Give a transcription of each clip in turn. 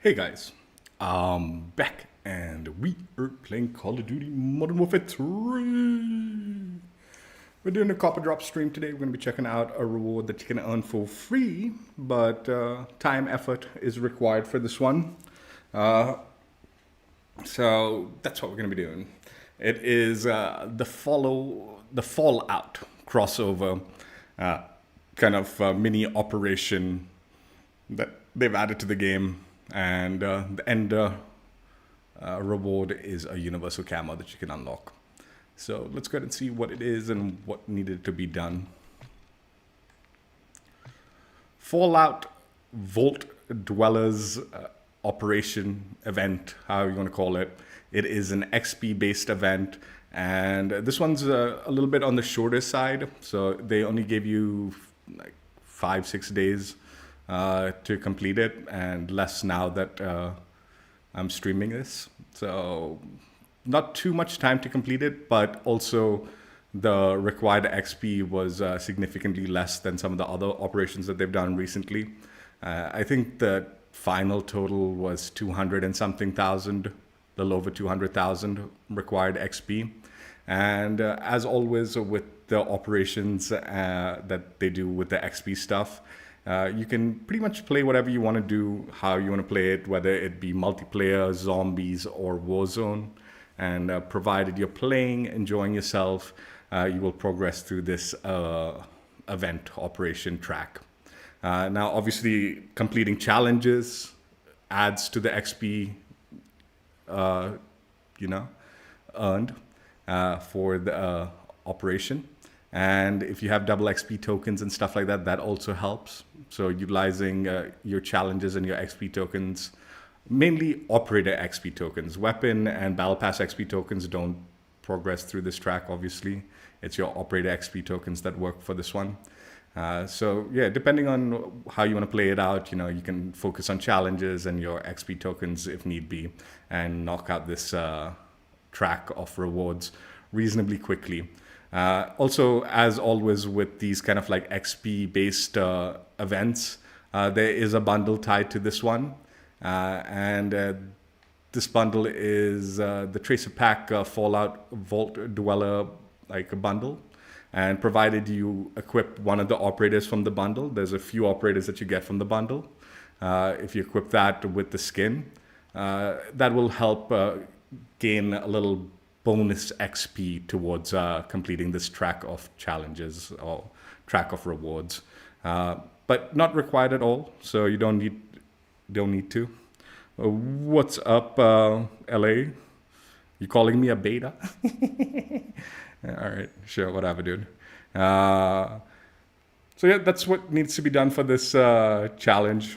Hey guys, I'm back and we are playing Call of Duty Modern Warfare 3. We're doing a copper drop stream today. We're going to be checking out a reward that you can earn for free, but time effort is required for this one. So that's what we're going to be doing. It is the Fallout crossover kind of mini operation that they've added to the game. And the end reward is a universal camo that you can unlock. So let's go ahead and see what it is and what needed to be done. Fallout Vault Dwellers Operation event, however you want to call it. It is an XP based event, and this one's a little bit on the shorter side. So they only gave you like 5-6 days to complete it, and less now that I'm streaming this. So not too much time to complete it, but also the required XP was significantly less than some of the other operations that they've done recently. I think the final total was 200 and something thousand, a little over 200,000 required XP. And as always with the operations that they do with the XP stuff, you can pretty much play whatever you want to do, how you want to play it, whether it be multiplayer, zombies, or Warzone. And provided you're playing, enjoying yourself, you will progress through this event operation track. Now, obviously, completing challenges adds to the XP, earned for the operation. And if you have double XP tokens and stuff like that, that also helps. So utilizing your challenges and your XP tokens, mainly operator XP tokens. Weapon and Battle Pass XP tokens don't progress through this track, obviously. It's your operator XP tokens that work for this one. So yeah, depending on how you want to play it out, you can focus on challenges and your XP tokens if need be, and knock out this track of rewards reasonably quickly. Also, as always with these kind of like XP based events, there is a bundle tied to this one, and this bundle is the Tracer Pack Fallout Vault Dweller like a bundle. And provided you equip one of the operators from the bundle, there's a few operators that you get from the bundle. If you equip that with the skin, that will help gain a little bonus XP towards completing this track of challenges or track of rewards, but not required at all. So you don't need to. What's up, LA? You calling me a beta? All right, sure, whatever, dude. So yeah, that's what needs to be done for this challenge.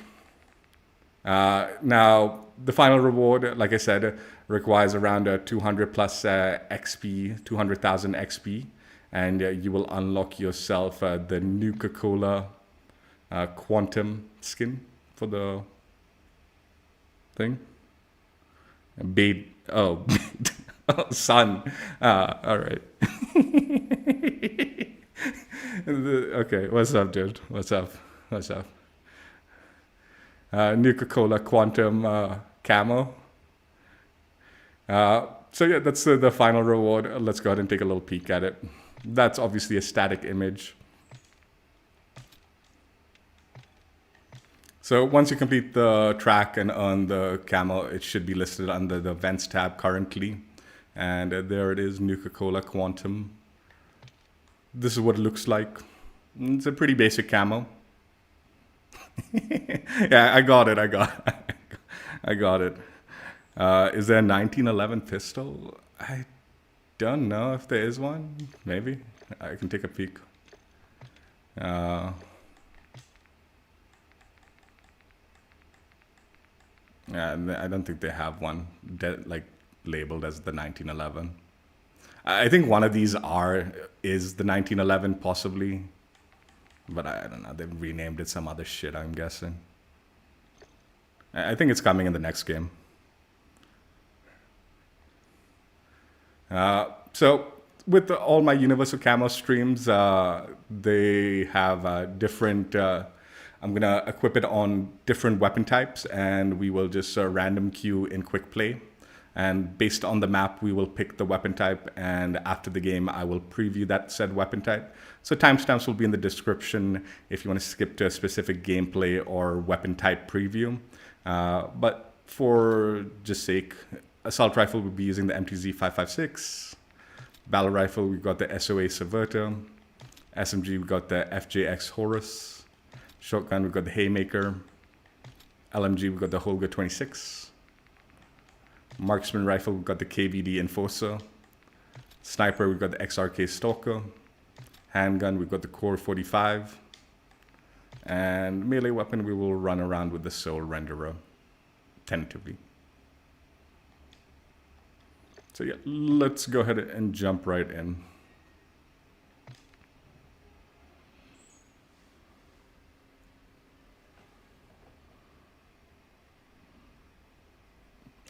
Now, the final reward, like I said, requires around 200 plus XP, 200,000 XP, and you will unlock yourself the Nuka-Cola Quantum skin for the thing. Oh, sun. All right. Okay, what's up, dude? What's up? Nuka-Cola Quantum camo. So yeah, that's the final reward. Let's go ahead and take a little peek at it. That's obviously a static image. So once you complete the track and earn the camo, it should be listed under the events tab currently. And there it is, Nuka-Cola Quantum. This is what it looks like. It's a pretty basic camo. Yeah, I got it. Is there a 1911 pistol? I don't know if there is one. Maybe. I can take a peek. Yeah, I don't think they have one labeled as the 1911. I think one of these is the 1911 possibly, but I don't know. They've renamed it some other shit, I'm guessing. I think it's coming in the next game. So with all my universal camo streams, they have different I'm gonna equip it on different weapon types, and we will just random queue in quick play. And based on the map, we will pick the weapon type, and after the game, I will preview that said weapon type. So timestamps will be in the description if you want to skip to a specific gameplay or weapon type preview. But for just sake, assault rifle will be using the MTZ-556. Battle rifle, we've got the SOA Subverter. SMG, we've got the FJX Horus. Shotgun, we've got the Haymaker. LMG, we've got the Holger 26. Marksman rifle, we've got the KVD Enforcer. Sniper, we've got the XRK Stalker. Handgun, we've got the Core 45. And melee weapon, we will run around with the Soul Renderer, tentatively. So yeah, let's go ahead and jump right in.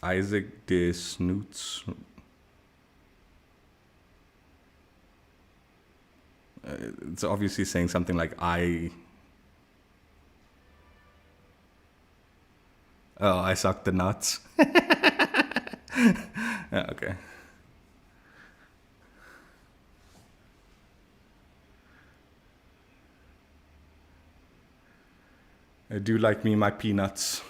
Isaac de Snoots. It's obviously saying something like I suck the nuts. Yeah, okay. I do like me my peanuts.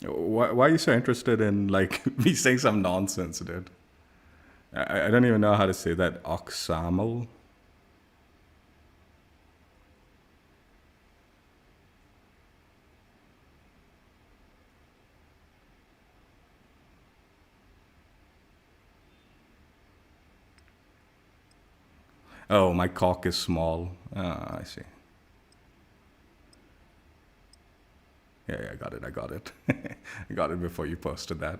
Why are you so interested in like me saying some nonsense, dude? I don't even know how to say that. Oxamal? Oh, my cock is small. I see. Yeah, I got it. I got it. I got it before you posted that.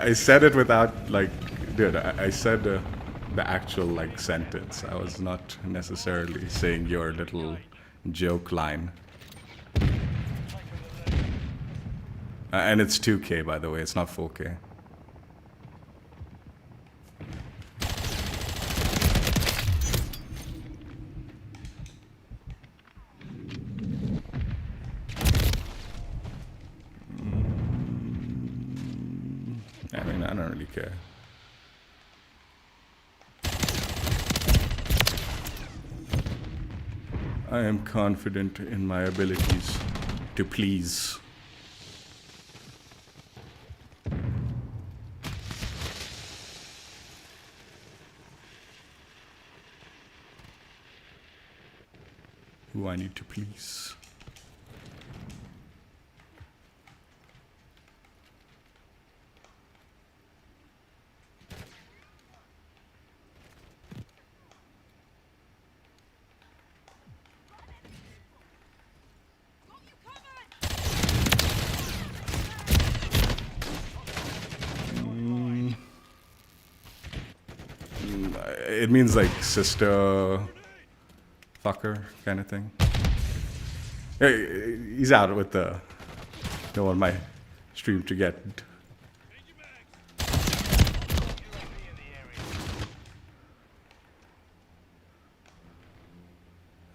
I said it without, like, dude, I said the actual, like, sentence. I was not necessarily saying your little joke line. And it's 2K, by the way, it's not 4K. I mean, I don't really care. I am confident in my abilities to please. Who I need to please. It means like sister fucker kind of thing. Hey, he's out with the. Don't want my stream to get. It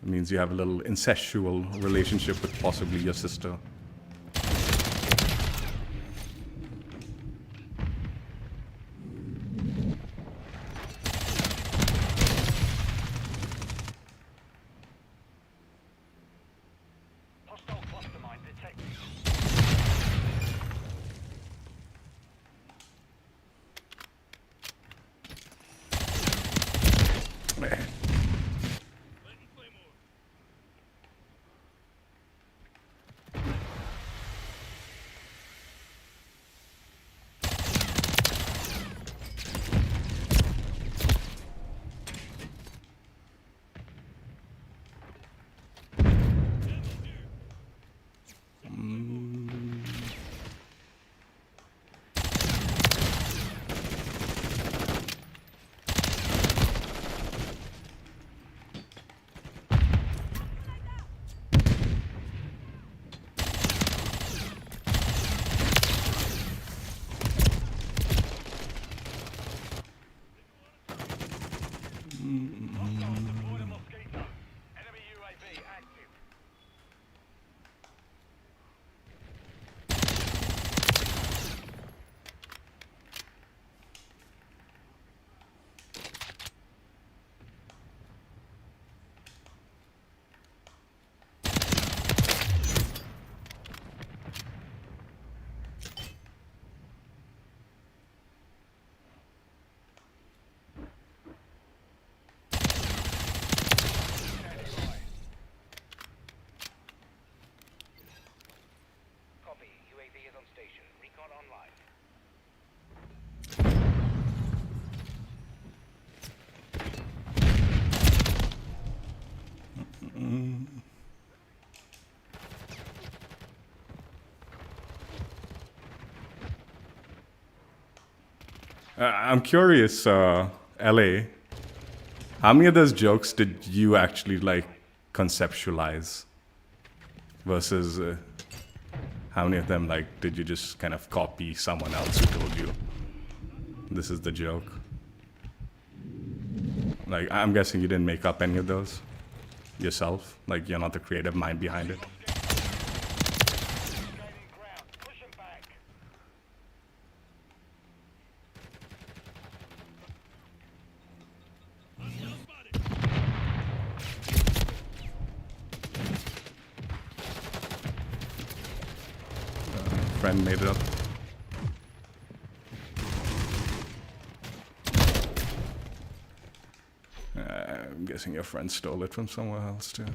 means you have a little incestual relationship with possibly your sister. I'm curious, LA, how many of those jokes did you actually like conceptualize versus how many of them like did you just kind of copy someone else who told you this is the joke? Like, I'm guessing you didn't make up any of those yourself. Like, you're not the creative mind behind it. Friend made it up. I'm guessing your friend stole it from somewhere else too.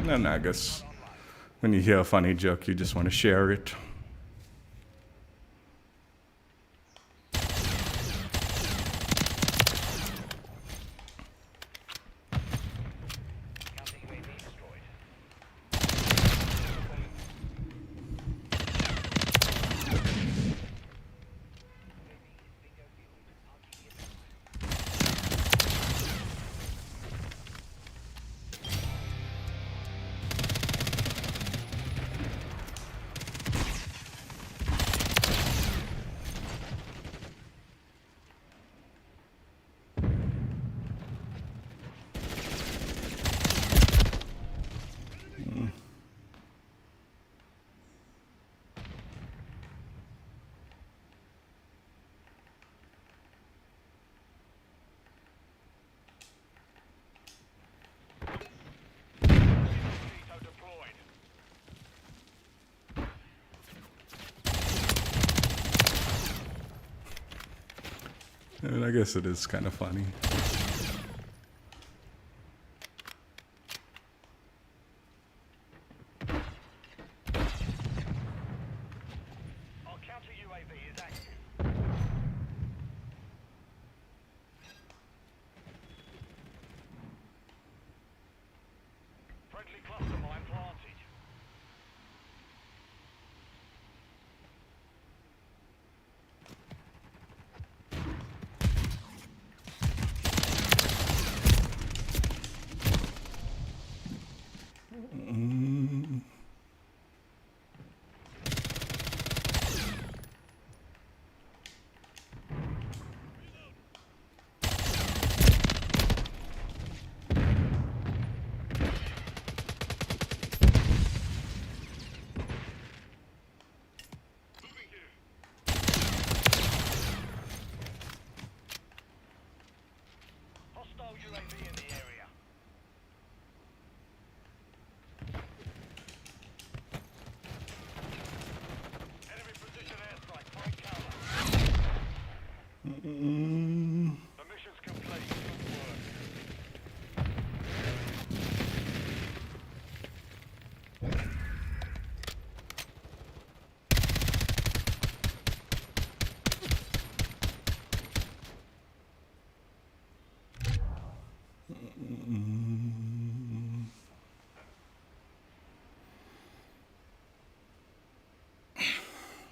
And I guess when you hear a funny joke, you just want to share it. I mean, I guess it is kind of funny. Our counter UAV is active. Friendly cluster mine planted. Hostile UAV in the area. Enemy precision airstrike. Find cover. The mission's complete. Good work.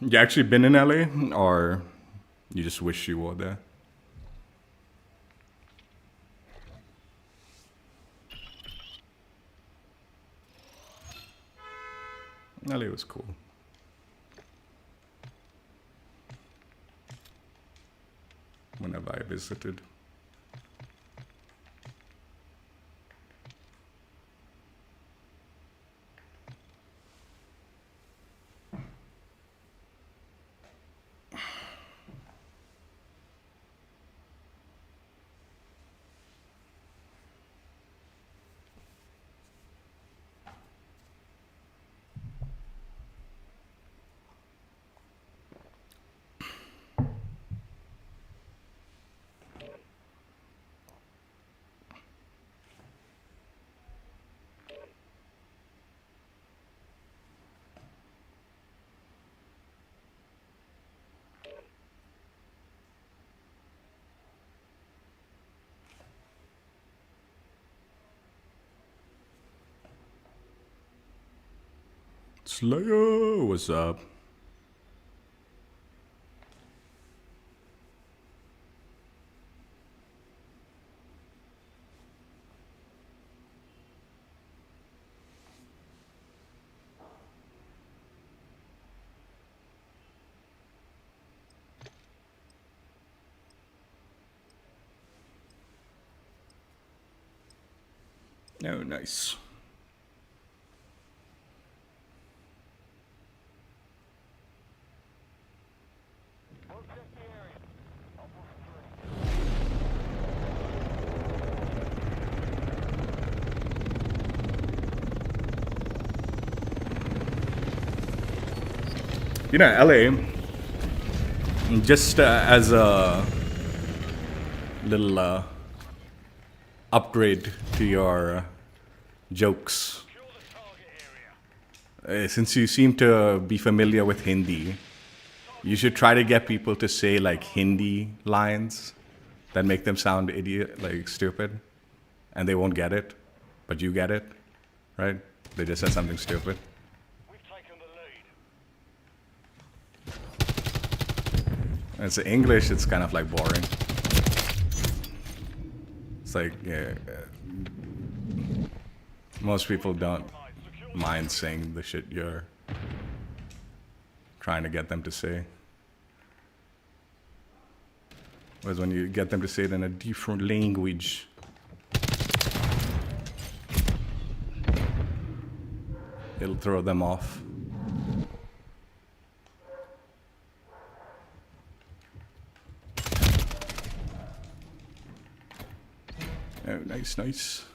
You actually been in LA, or you just wish you were there? LA was cool. Whenever I visited. Slayer, what's up? Oh, nice. You know, LA, just as a little upgrade to your jokes, since you seem to be familiar with Hindi, you should try to get people to say like Hindi lines that make them sound idiot, like stupid, and they won't get it, but you get it, right? They just said something stupid. It's English, it's kind of like boring. It's like, yeah, most people don't mind saying the shit you're trying to get them to say. Whereas when you get them to say it in a different language, it'll throw them off. Oh, nice, nice.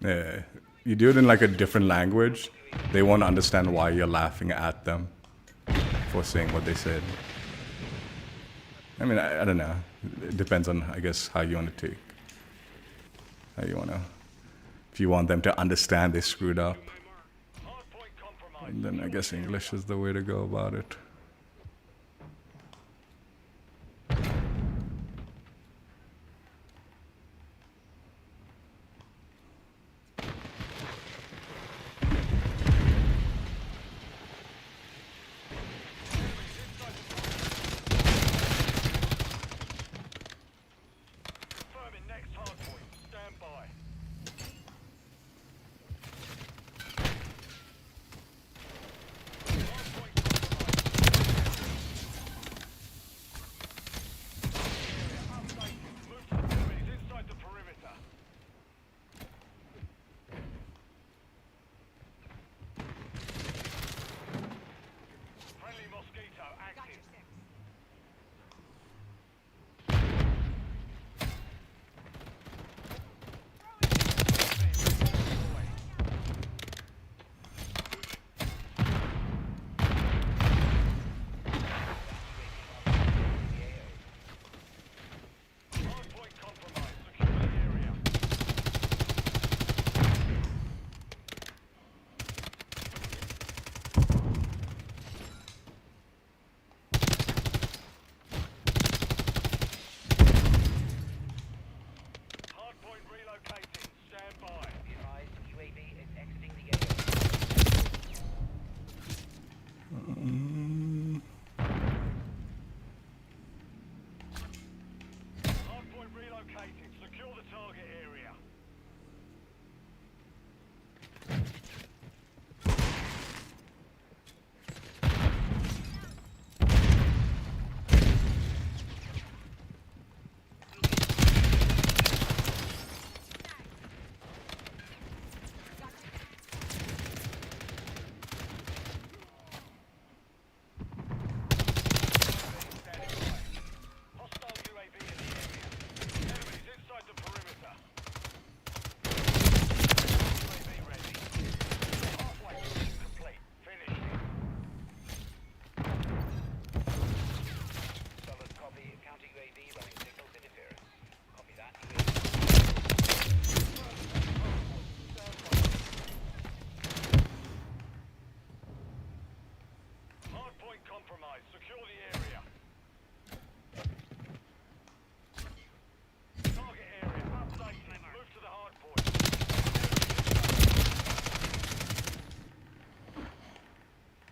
Yeah, you do it in like a different language, they won't understand why you're laughing at them for saying what they said. I mean, I don't know. It depends on, I guess, how you want to take. How you want to. If you want them to understand they screwed up, Hardpoint compromised. then I guess English is the way to go about it. Confirming next hardpoint. Stand by. Hardpoint compromised. Area updated. Move to the enemies inside the perimeter. Friendly Mosquito active. Hardpoint compromised. Secure the area. Hardpoint relocating. Stand by. UAV is exiting the area. Hardpoint relocating. Secure the target area. Standing by. Hostile UAV in the area. Enemies inside the perimeter. UAV ready. Halfway mission complete. Finished. Solid copy. Counter UAV running signals interference. Copy that. Hardpoint compromised. Secure the area. Target area updated. Move to the hardpoint.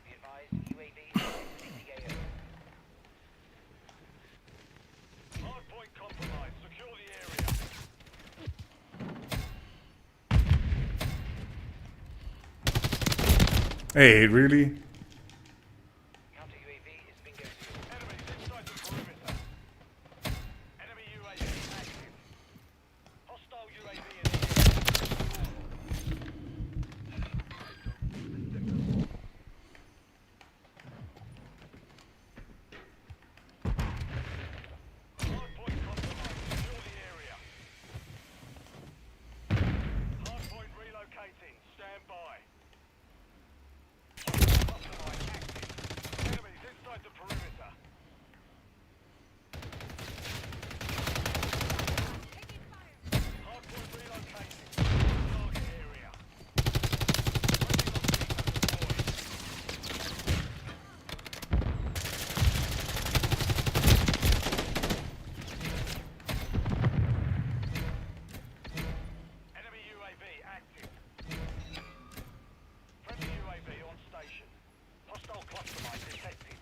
Be advised, UAV is exiting the AO. Hardpoint compromised. Secure the area. Hey, really? Counter UAV is bingo fuel. Enemies inside the perimeter. Enemy UAV active. Hostile UAV in the Hardpoint compromised. Secure the area. Hardpoint relocating. Stand by. Compromised active. Enemies inside the perimeter. Hardpoint relocating. Target area. Friendly Mosquito deployed. Enemy UAV active. Friendly UAV on station. Hostile cluster mine detected.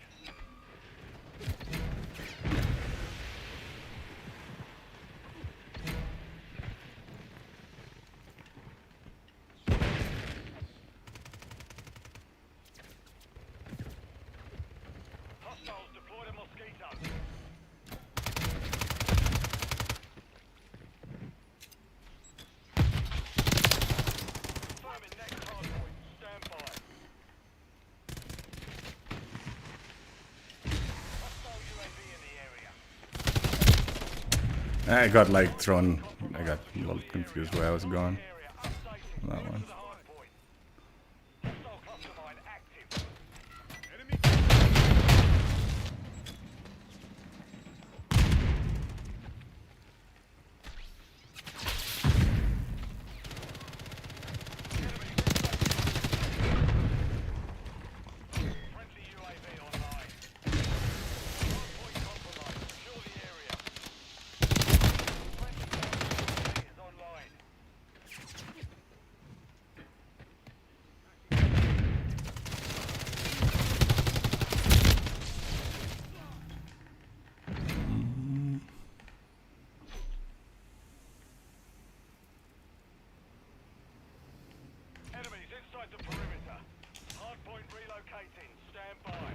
Hostiles deployed a Mosquito. Confirming next hardpoint. Stand by. Hostile UAV in the area. I got like thrown. I got a little confused where I was going. Area updated. That one. To the hard point. Hostile cluster mine active. Friendly UAV online. Hardpoint compromised. Secure the area. Friendly UAV is online. Enemies inside the perimeter. Hardpoint relocating. Stand by.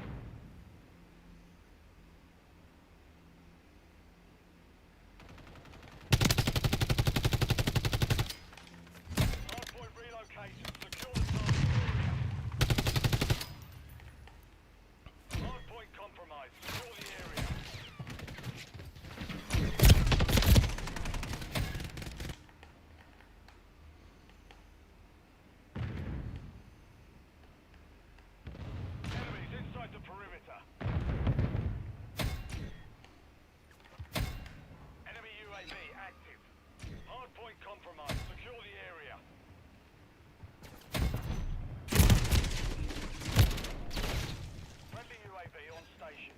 Hardpoint relocated. Secure the target area. Hardpoint compromised. Secure the area. Enemies inside the perimeter. Enemy UAV active. Hardpoint compromised. Secure the area. Friendly UAV on station.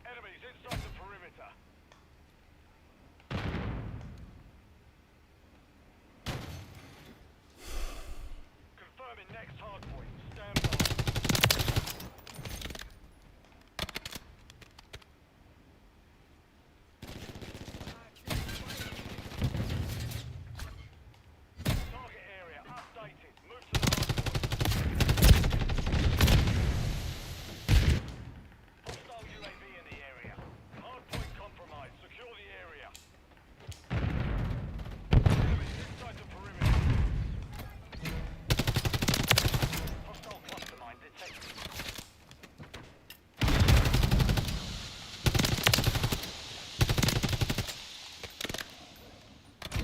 Enemies inside the perimeter. Confirming next hardpoint. Stand by. Target area updated. Move to the hardpoint. Hostile UAV in the area. Hardpoint compromised. Secure the area. Enemies inside the perimeter. Hostile cluster mine detected.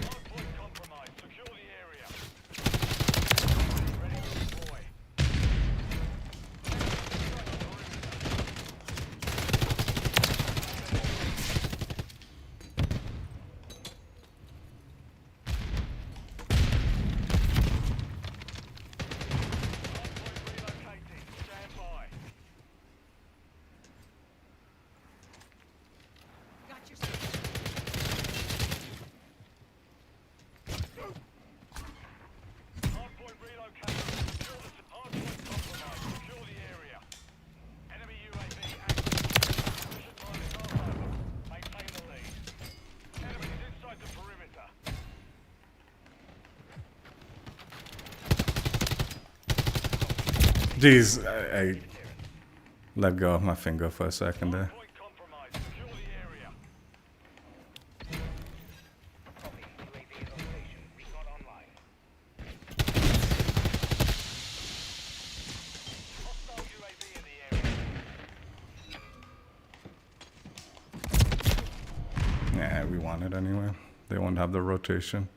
Hardpoint compromised. Secure the area. Ready to deploy. Inside the perimeter. Hardpoint relocating. Stand by. Got your Hardpoint relocated. Secure the hardpoint compromised. Secure the area. Enemy UAV active. Mission time is half over. Maintain the lead. Enemies inside the perimeter. Jeez, I let go of my finger for a second there. Hardpoint compromised. Secure the area. Copy. UAV is on station. Recon online. Hostile UAV in the area. Yeah, we want it anyway. They won't have the rotation.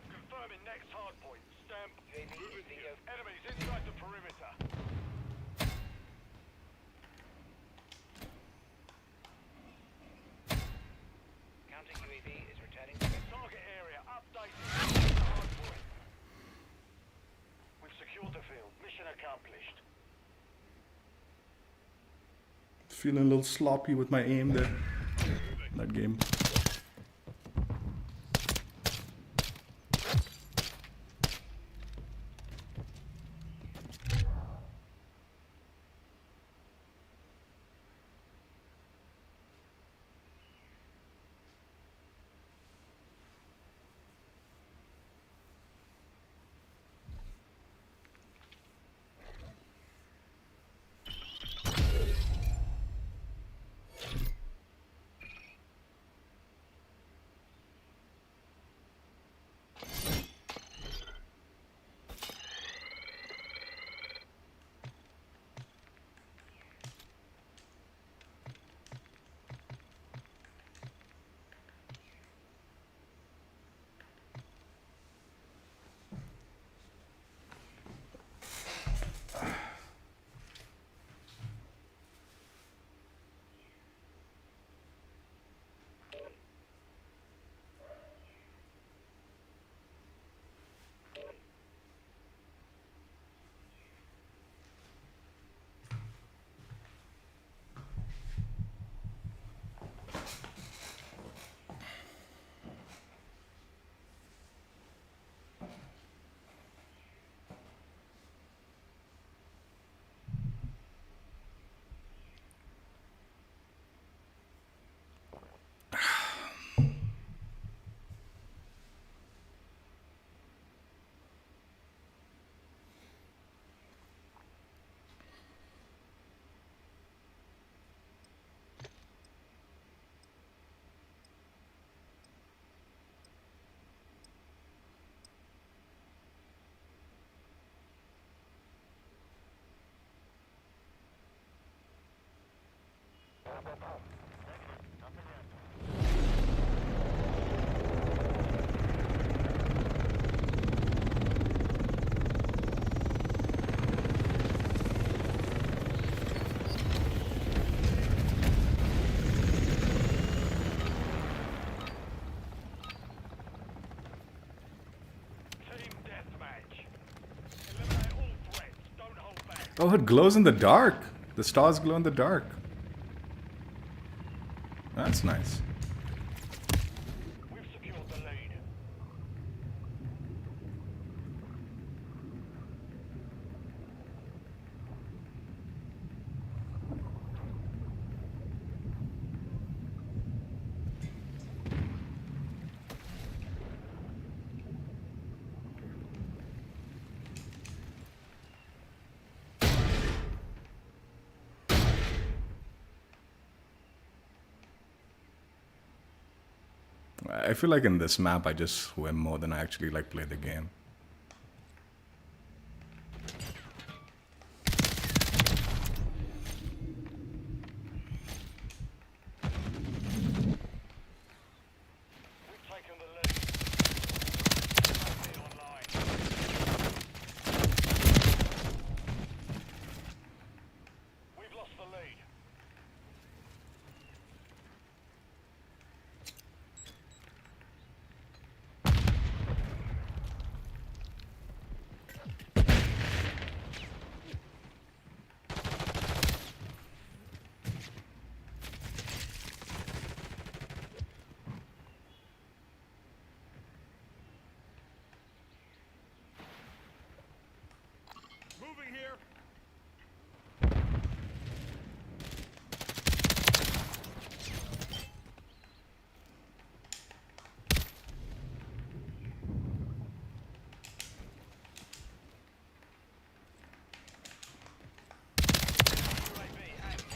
Confirming next hardpoint. Stand by. UAV is bingo. Enemies inside the perimeter. Counter UAV is returning to base. Target area updated. Hardpoint. We've secured the field. Mission accomplished. Feeling a little sloppy with my aim there. That game. Oh, it glows in the dark. The stars glow in the dark. That's nice. We've secured the lead. I feel like in this map I just swim more than I actually like play the game. We've taken the lead. UAV online. We've lost the lead. Moving here. UAV active.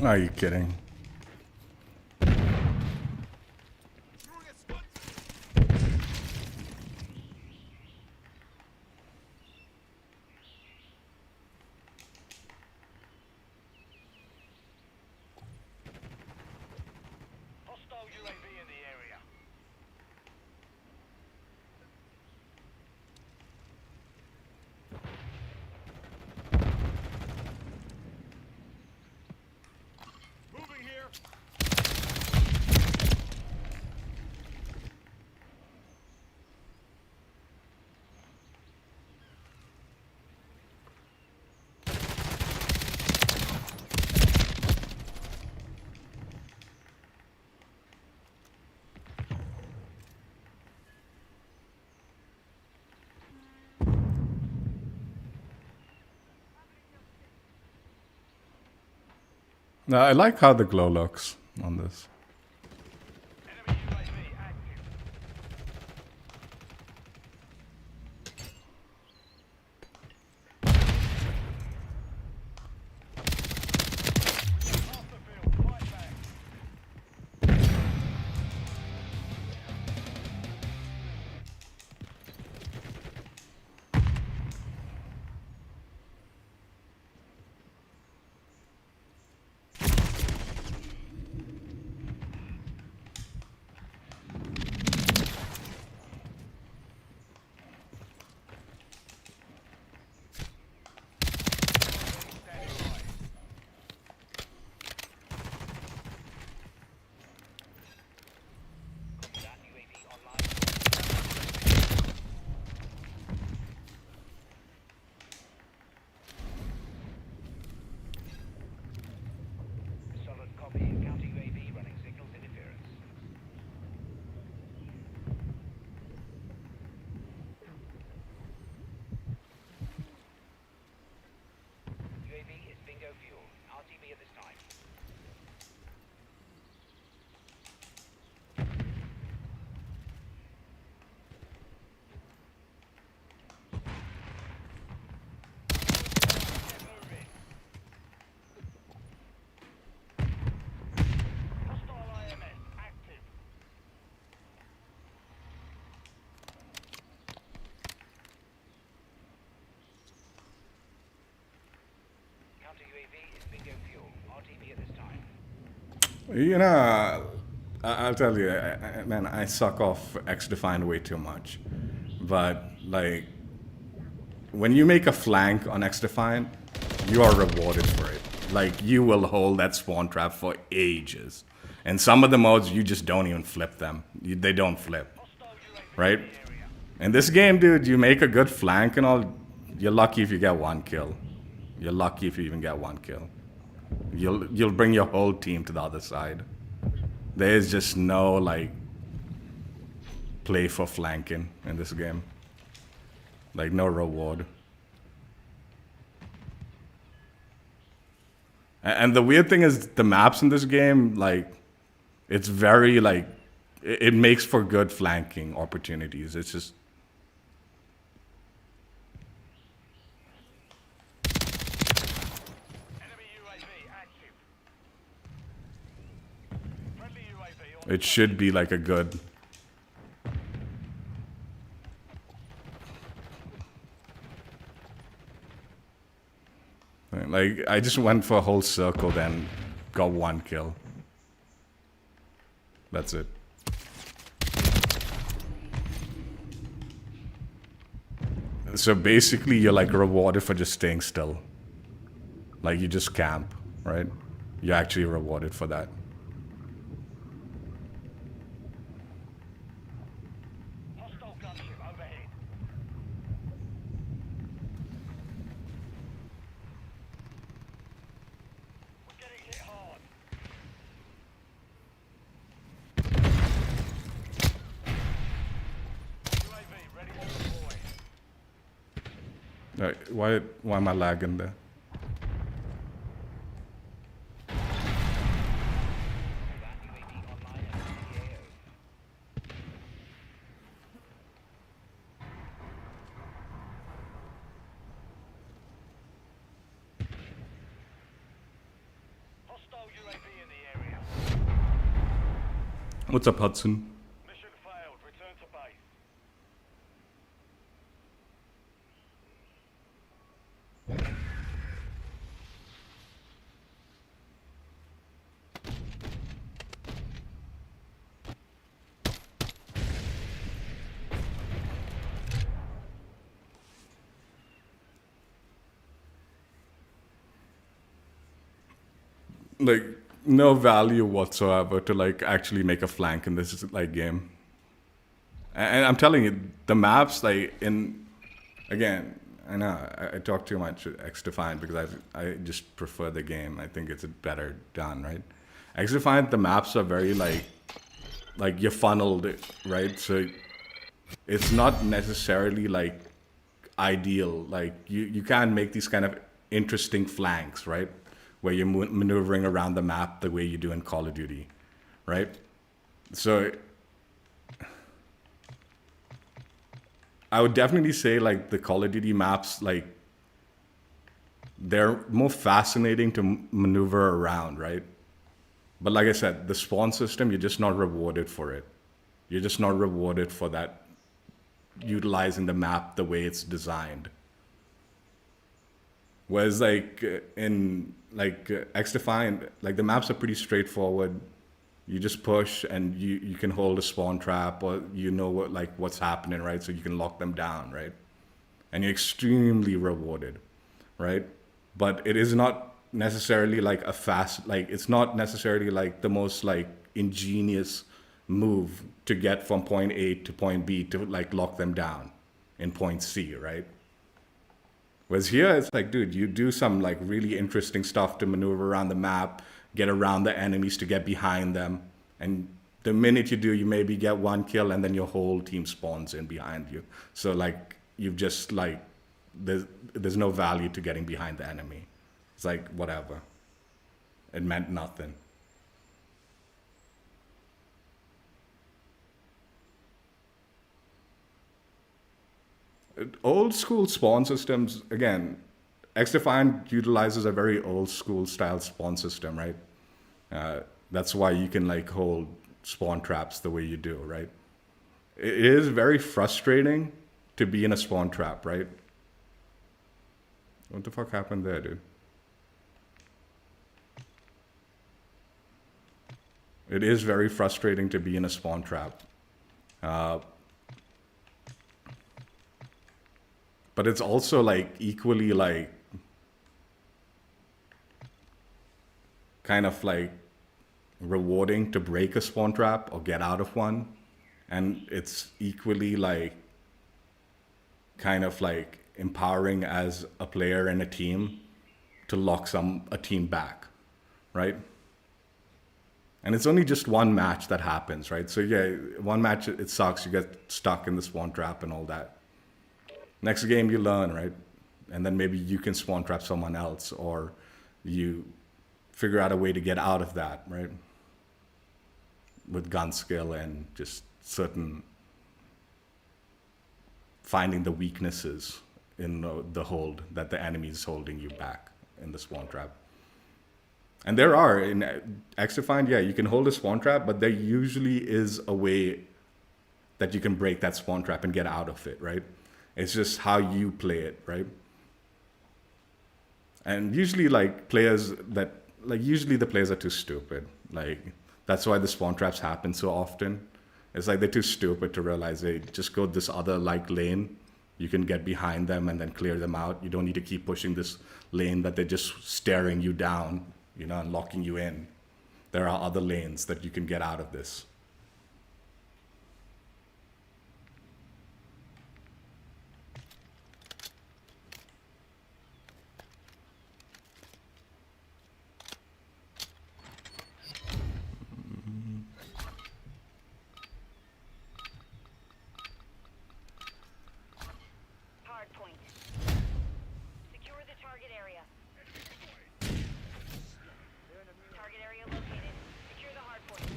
Are you kidding? Hostile UAV in the area. Moving here. No, I like how the glow looks on this. Enemy UAV active. Half the field, fight back. You know, I'll tell you, man, I suck off X-Defined way too much. But, like, when you make a flank on X-Defined, you are rewarded for it. Like, you will hold that spawn trap for ages. And some of the modes, you just don't even flip them. They don't flip, right? In this game, dude, you make a good flank and all, you're lucky if you get one kill. You're lucky if you even get one kill. You'll bring your whole team to the other side. There is just no, like, play for flanking in this game. Like, no reward. And the weird thing is, the maps in this game, like, it's very, like, it makes for good flanking opportunities. It's just... Enemy UAV active. Friendly UAV on It should be, like, a good... Like, I just went for a whole circle, then got one kill. That's it. So basically, you're like rewarded for just staying still. Like, you just camp, right? You're actually rewarded for that. hostile gunship overhead. We're getting hit hard. UAV ready to deploy. Why am I lagging there? That UAV online and CAO. Hostile UAV in the area. What's up, Hudson? Mission failed. Return to base. Like, no value whatsoever to like actually make a flank in this like game. And I'm telling you, the maps like in again, I know I talk too much X-Defined because I just prefer the game. I think it's better done, right? X-Defined, the maps are very like you're funneled, right? So it's not necessarily like ideal. Like you can make these kind of interesting flanks, right? Where you're maneuvering around the map the way you do in Call of Duty, right? So I would definitely say like the Call of Duty maps, like they're more fascinating to maneuver around, right? But like I said, the spawn system, you're just not rewarded for it. You're just not rewarded for that, utilizing the map the way it's designed. Whereas like in like X-Defined, like the maps are pretty straightforward. You just push and you can hold a spawn trap, or you know what like what's happening, right? So you can lock them down, right? And you're extremely rewarded, right? But it is not necessarily like a fast, like it's not necessarily like the most like ingenious move to get from point A to point B to like lock them down in point C, right? Whereas here, it's like, dude, you do some like really interesting stuff to maneuver around the map, get around the enemies to get behind them. And the minute you do, you maybe get one kill and then your whole team spawns in behind you. So like, you've just like, there's no value to getting behind the enemy. It's like, whatever. It meant nothing. Old school spawn systems, again, X-Defined utilizes a very old school style spawn system, right? That's why you can like hold spawn traps the way you do, right? It is very frustrating to be in a spawn trap, right? What the fuck happened there, dude? It is very frustrating to be in a spawn trap. But it's also like equally like kind of like rewarding to break a spawn trap or get out of one. And it's equally like kind of like empowering as a player and a team to lock a team back, right? And it's only just one match that happens, right? So yeah, one match, it sucks. You get stuck in the spawn trap and all that. Next game you learn, right? And then maybe you can spawn trap someone else, or you figure out a way to get out of that, right? With gun skill and just certain finding the weaknesses in the hold that the enemy is holding you back in the spawn trap. And there are, in Xdefined, yeah, you can hold a spawn trap, but there usually is a way that you can break that spawn trap and get out of it, right? It's just how you play it, right? And usually, like, usually the players are too stupid. Like, that's why the spawn traps happen so often. It's like they're too stupid to realize they just go this other, like, lane. You can get behind them and then clear them out. You don't need to keep pushing this lane that they're just staring you down, you know, and locking you in. There are other lanes that you can get out of this. Hard point. Secure the target area. Target area located. Secure the hard point.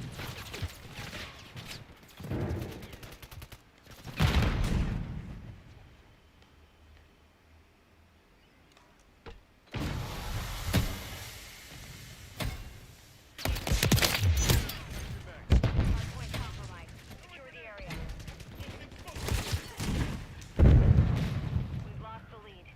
Hard point compromised. Secure the area. We've lost the lead.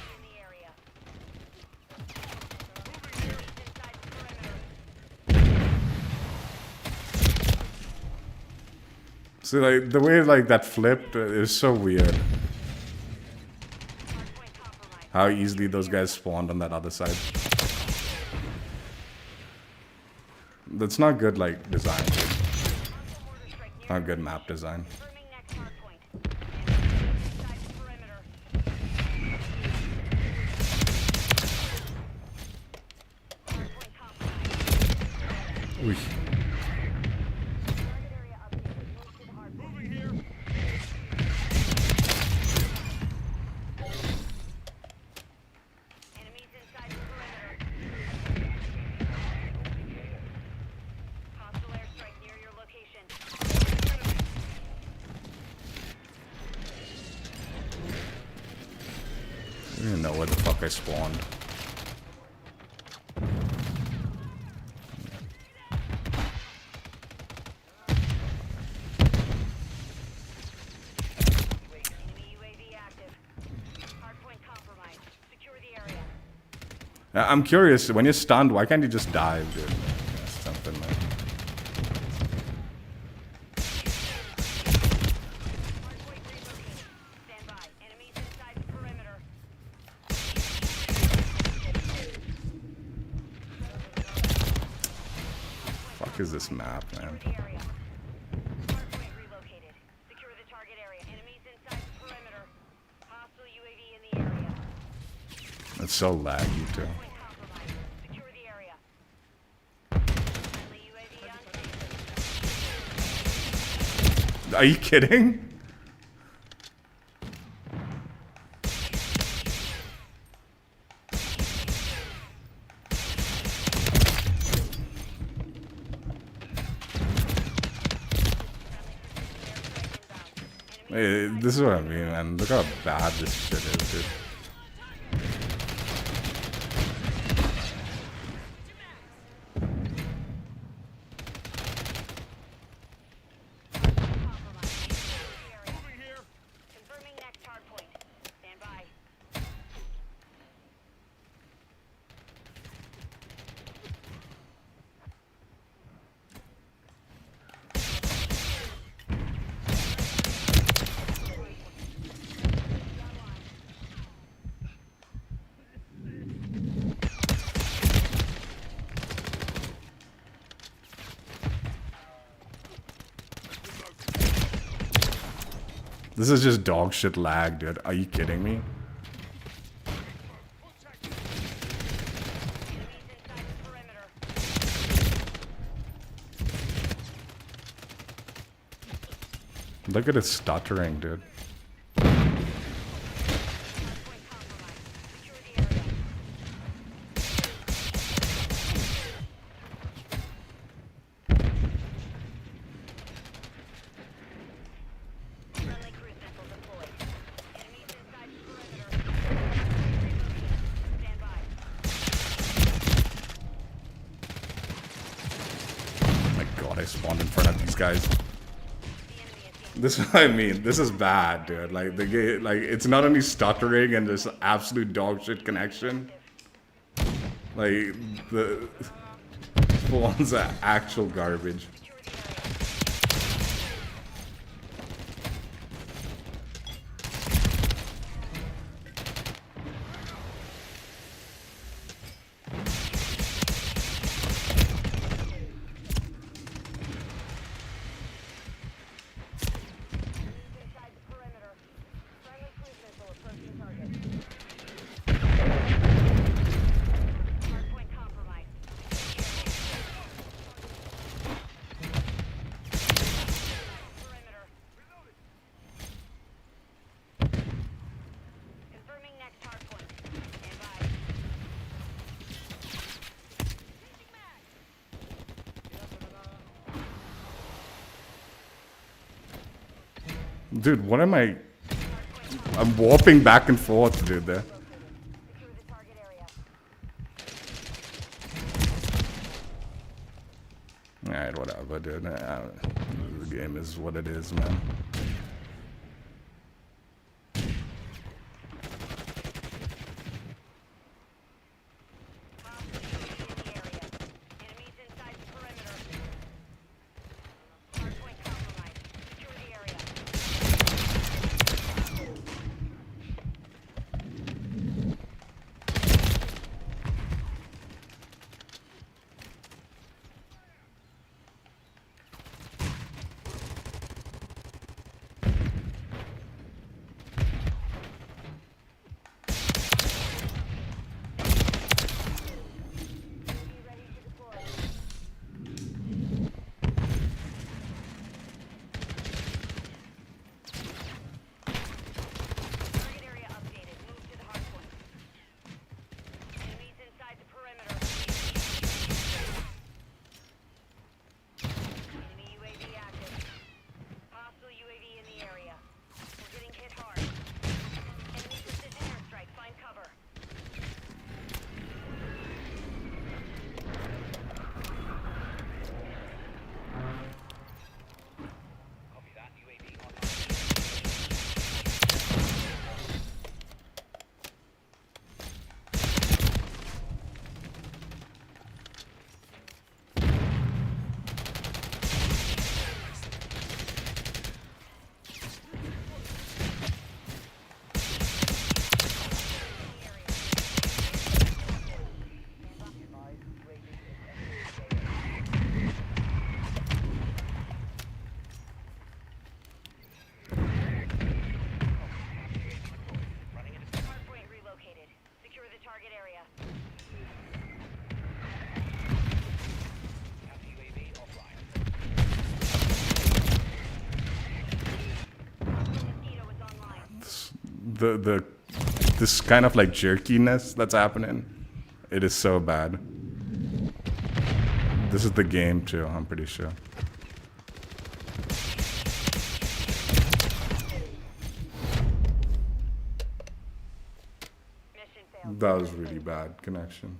In the area. Inside the perimeter. So like the way like that flipped is so weird. Hard point compromised. How easily those guys spawned on that other side. That's not good like design. Hostile mortar strike near Not good map design. confirming next hard point. Inside the perimeter. Hard point compromised. Ooh. Target area updated. Move to the hard point. Moving here. Enemies inside the perimeter. Hostile airstrike near your location. I don't even know where the fuck I spawned. Enemy UAV active. Hardpoint compromised. Secure the area. I'm curious, when you're stunned, why can't you just dive, dude? Yeah, something like Hardpoint relocated. Stand by. Enemies inside the perimeter. fuck is this map, man? Secure the area. Hardpoint relocated. Secure the target area. Enemies inside the perimeter. Hostile UAV in the area. It's so laggy, too. Point compromised. Secure the area. Friendly UAV on station. Are you kidding? Hey, this is what I mean, man. Look how bad this shit is, dude. This is just dog shit lag, dude. Are you kidding me? Enemies inside the perimeter. Look at it stuttering, dude. Hardpoint compromised. Secure the area. Friendly cruise missile deployed. Enemies inside the perimeter. Stand by. Oh my god, I spawned in front of these guys. The enemy is gaining. This is what I mean. This is bad, dude. Like the game, like it's not only stuttering and this absolute dog shit connection. Like the ones are actual garbage. Secure the area. Inside the perimeter. Friendly cruise missile approaching target. Hardpoint compromised. Perimeter. Confirming next hardpoint. Stand by. Changing mag. Dude, what am I? I'm warping back and forth, dude. There. Secure the target area. Alright, whatever, dude. The game is what it is, man. Hostile UAV in the area. Enemies inside the perimeter. Hardpoint compromised. Secure the area. Be ready to deploy. Target area updated. Move to the hardpoint. Enemies inside the perimeter. Enemy UAV active. Hostile UAV in the area. We're getting hit hard. Enemy precision airstrike. Find cover. Copy that. UAV online. Hardpoint relocated. Secure the target area. Counter UAV offline. Mosquito is online. This kind of like jerkiness that's happening. It is so bad. This is the game too, I'm pretty sure. Mission failed. That was really bad connection.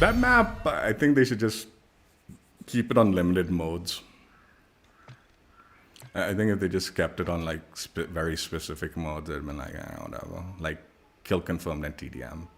That map, I think they should just keep it on limited modes. I think if they just kept it on like very specific modes, it'd been like, whatever. Like kill confirmed and TDM.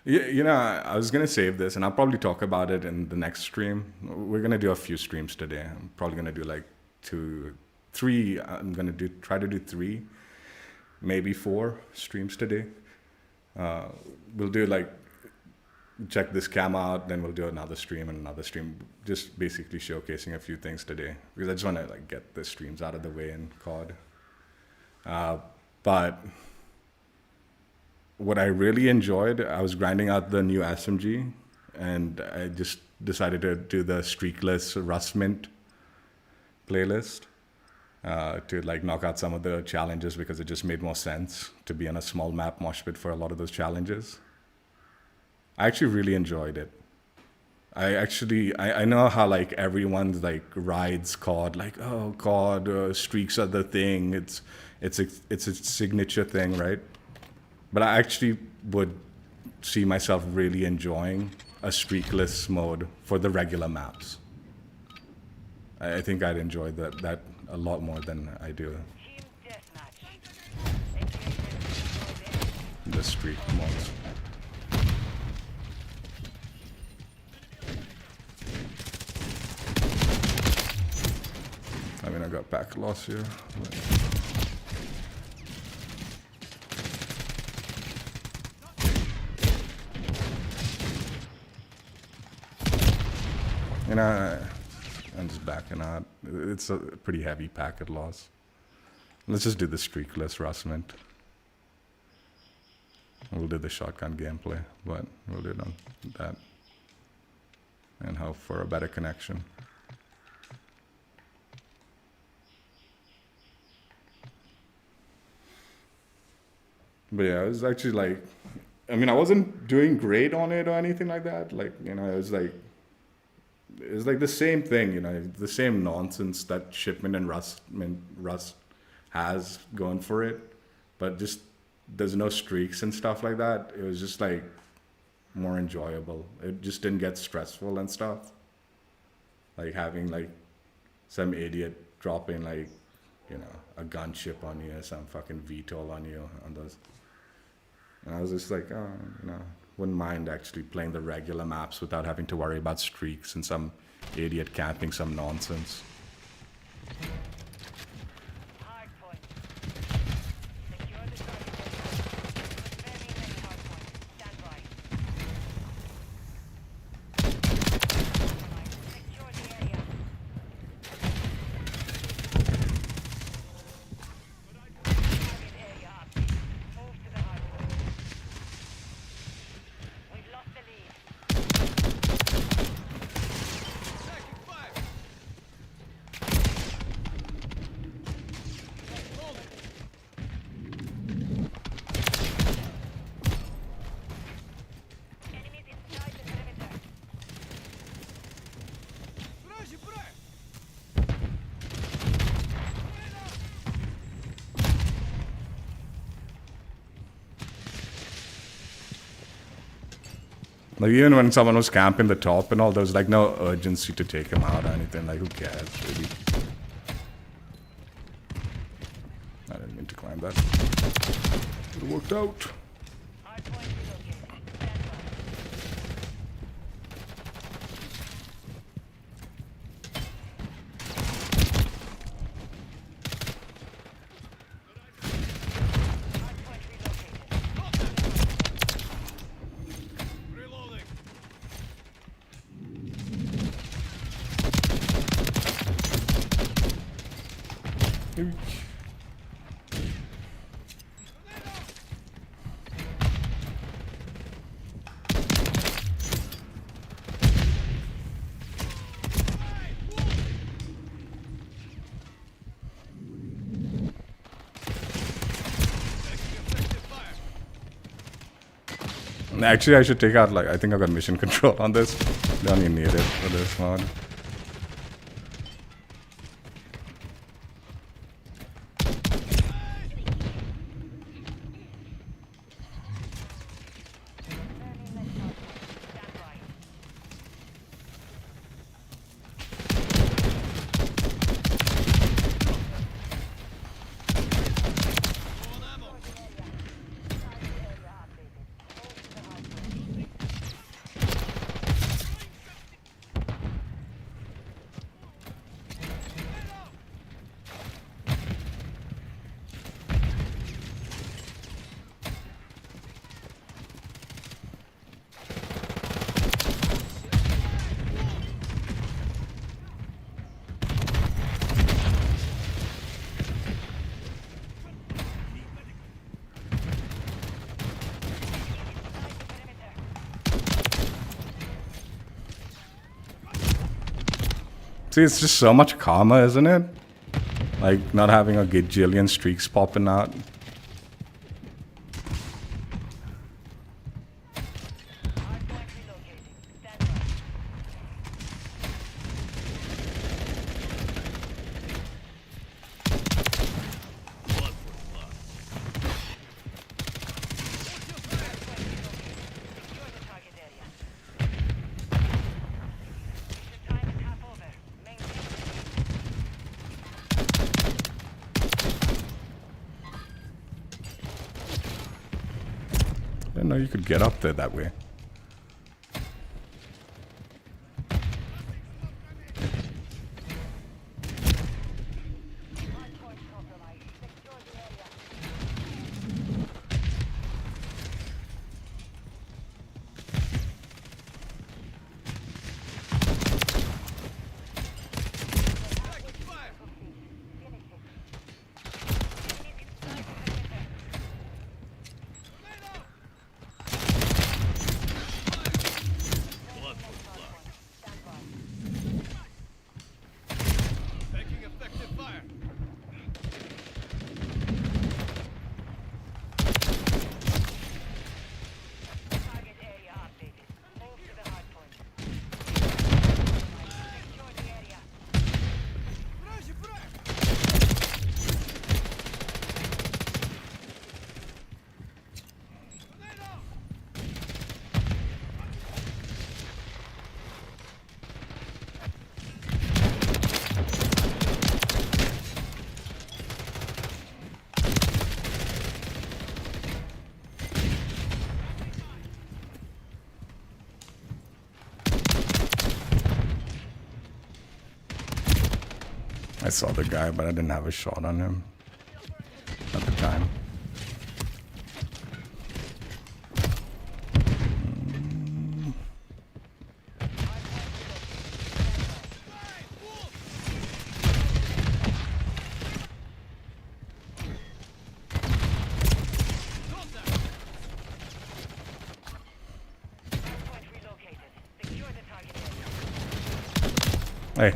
You know, I was gonna save this, and I'll probably talk about it in the next stream. We're gonna do a few streams today. I'm probably gonna do like 2, 3. I'm gonna try to do 3, maybe 4 streams today. We'll do like check this cam out, then we'll do another stream and another stream, just basically showcasing a few things today because I just want to like get the streams out of the way in COD. But what I really enjoyed, I was grinding out the new SMG, and I just decided to do the streakless Rust Mint playlist to like knock out some of the challenges because it just made more sense to be on a small map mosh pit for a lot of those challenges. I actually really enjoyed it. I know how like everyone's like rides COD, like, oh, COD streaks are the thing. It's a signature thing, right? But I actually would see myself really enjoying a streakless mode for the regular maps. I think I'd enjoy that a lot more than I do Team deathmatch. the streak modes. I mean, I got packet loss here. You know, I'm just backing out. It's a pretty heavy packet loss. Let's just do the streakless Rust Mint. We'll do the shotgun gameplay, but we'll do it on that. And hope for a better connection. But yeah, it was actually like, I mean, I wasn't doing great on it or anything like that. Like, you know, it was like the same thing, you know, the same nonsense that Shipment and Rust has going for it, but just there's no streaks and stuff like that. It was just like more enjoyable. It just didn't get stressful and stuff. Like having like some idiot dropping like, you know, a gunship on you or some fucking VTOL on you on those. And I was just like, oh, you know, wouldn't mind actually playing the regular maps without having to worry about streaks and some idiot camping some nonsense. Hard point. Secure the target. Very many hard points. Stand by. Secure the area. Target area up. Move to the hard point. We've lost the lead. Enemies inside the perimeter. Like even when someone was camping the top and all, there was like no urgency to take him out or anything. Like who cares, really? I didn't mean to climb that. It worked out. Hard point relocated. Stand by. Hard point relocated. Actually, I should take out, like, I think I've got mission control on this. Don't even need it for this mod. See, it's just so much calmer, isn't it? Like, not having a gajillion streaks popping out. I didn't know you could get up there that way. I saw the guy, but I didn't have a shot on him at the time. Hey.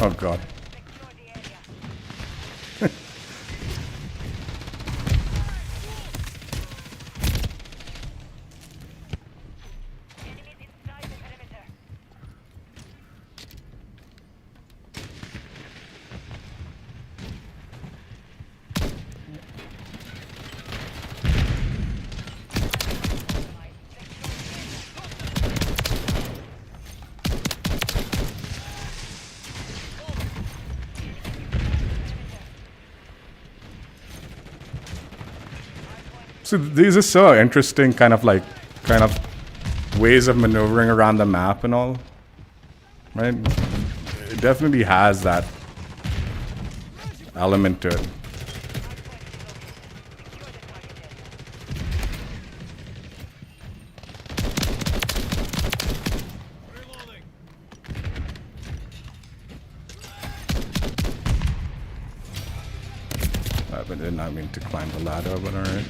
Oh god. So these are so interesting, kind of ways of maneuvering around the map and all, right? It definitely has that element to it. I did not mean to climb the ladder, but alright.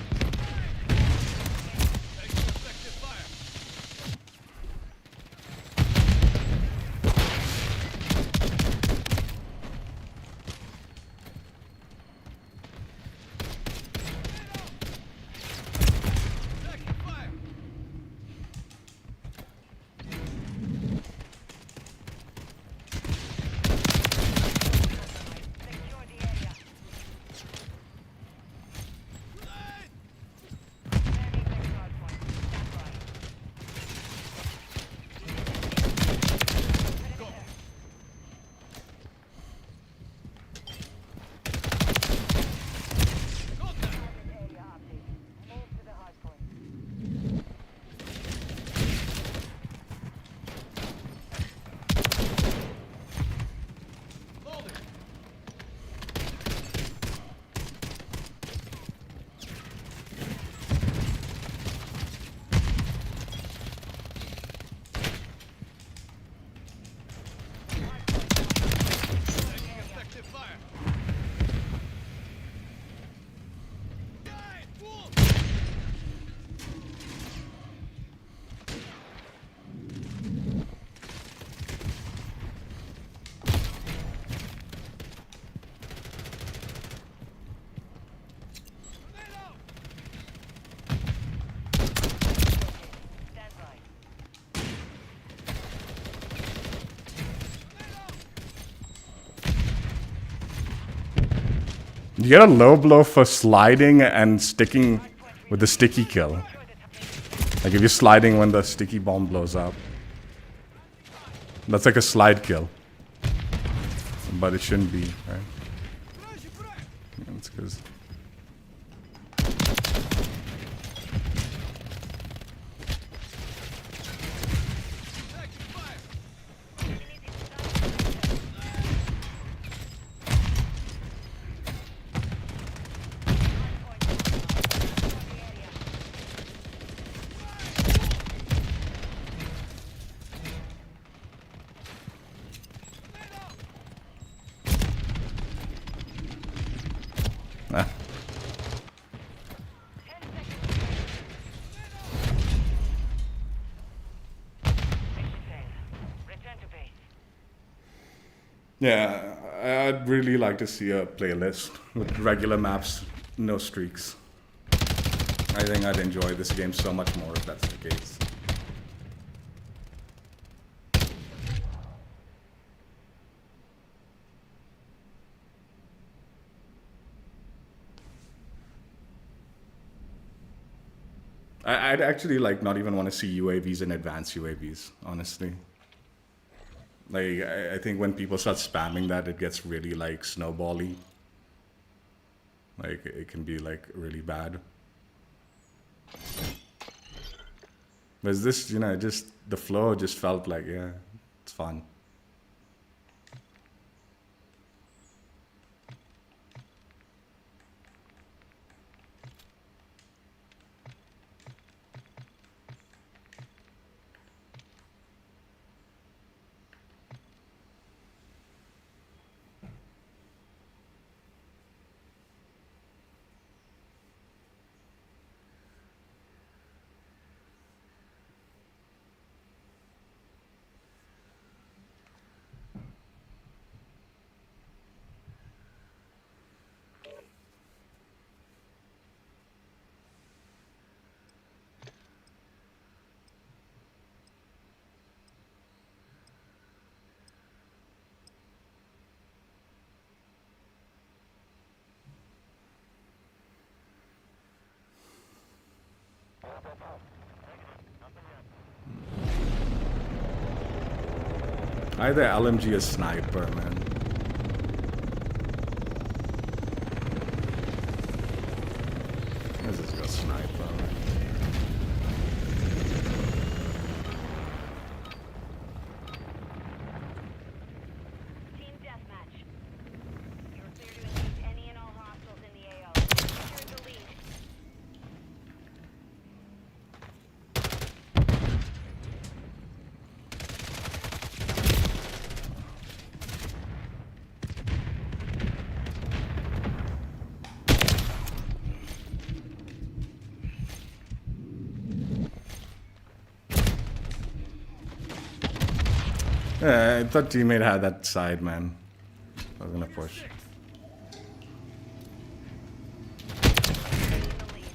You get a low blow for sliding and sticking with the sticky kill. Like if you're sliding when the sticky bomb blows up. That's like a slide kill. But it shouldn't be, right? That's because... Yeah, I'd really like to see a playlist with regular maps, no streaks. I think I'd enjoy this game so much more if that's the case. I'd actually not even want to see UAVs and advanced UAVs, honestly. Like, I think when people start spamming that, it gets really, snowbally. Like, it can be, really bad. But this, the flow just felt like, yeah, it's fun. Either LMG or sniper, man. Where's this go? sniper. Team deathmatch. You're clear to engage any and all hostiles in the AO. Secure the lead. I thought teammate had that side, man. I was gonna push. Taking the lead.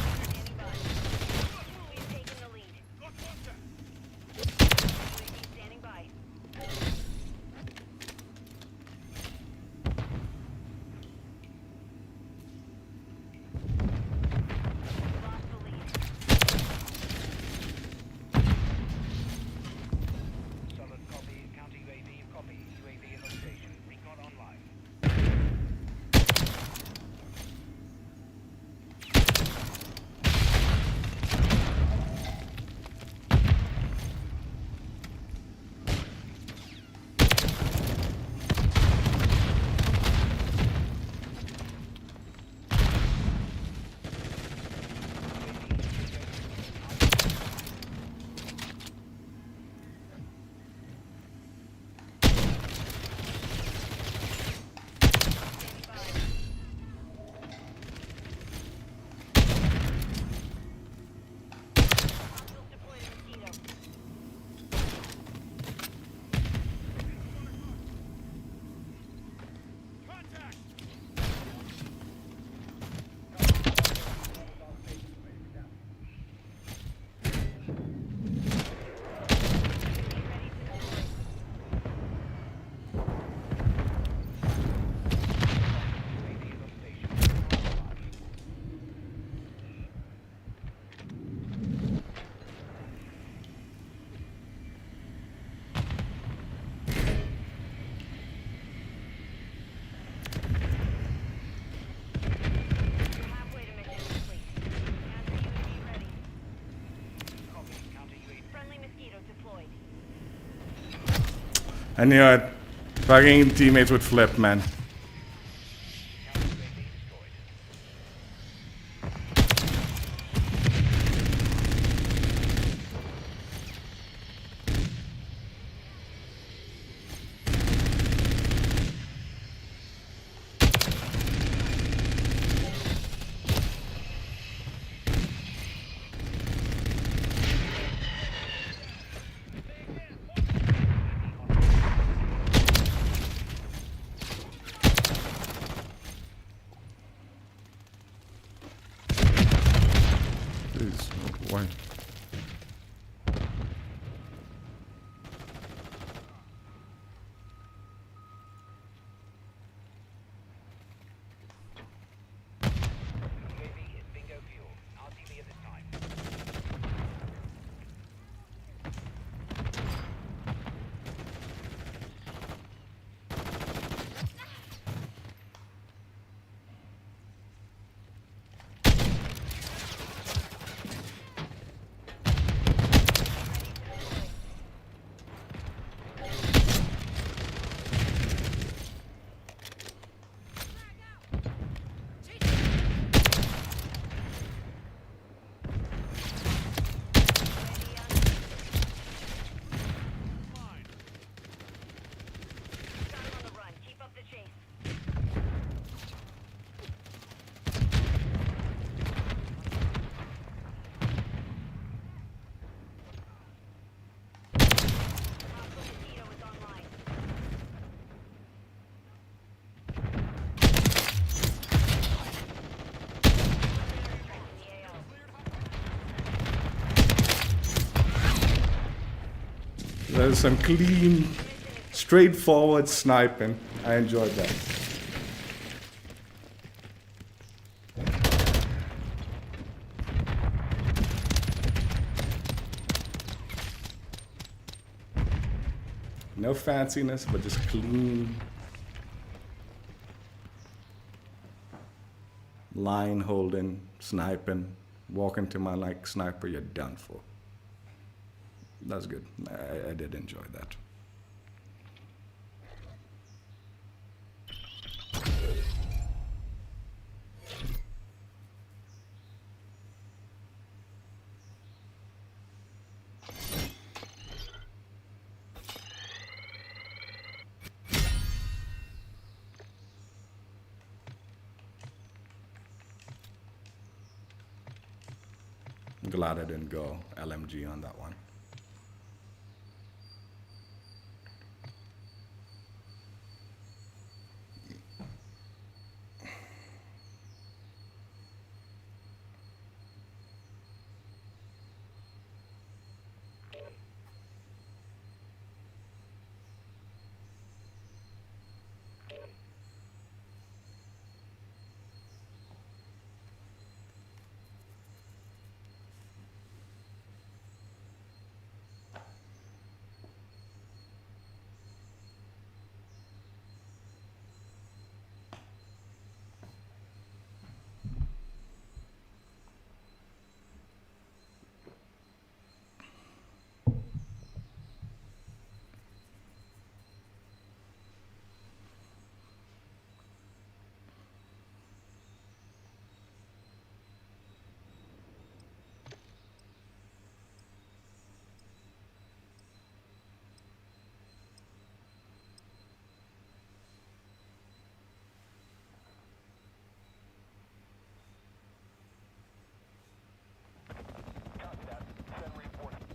Standing by. We've taken the lead. UAV standing by. Lost the lead. Solid copy. Counter UAV. Copy. UAV is on station. Recon online. Standing by. Hostiles deployed a mosquito. Get ready to deploy. UAV is on station. Camouflage. You're halfway to mission complete. Counter UAV ready. Copy. Counter UAV. Friendly mosquito deployed. I knew it. Fucking teammates would flip, man. Counter UAV destroyed. Jeez, why? UAV is bingo fuel. RTB at this time. Got him on the run. Keep up the chase. Hostile mosquito is online. Strike in the AO. There's some clean, straightforward sniping. I enjoyed that. No fanciness, but just clean. Line holding, sniping, walk into my like sniper, you're done for. That's good. I did enjoy that. Glad I didn't go LMG on that one. Copy that. Send reinforcements.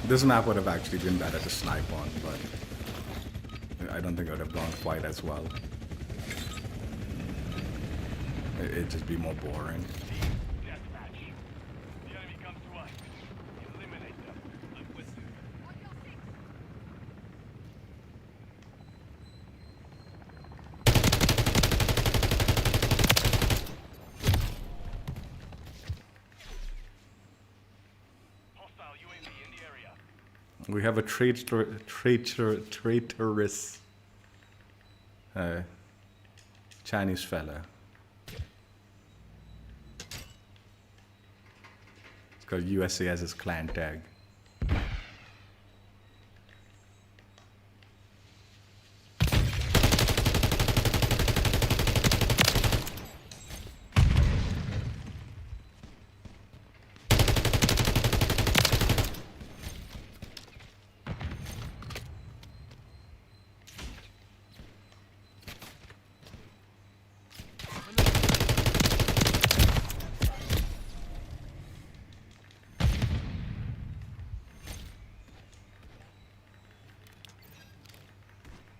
This map would have actually been better to snipe on, but I don't think it would have gone quite as well. It'd just be more boring. Deathmatch. The enemy comes to us. Eliminate them. I'm with you. Hostile UAV in the area. We have a traitorous Chinese fella. It's got USA as his clan tag.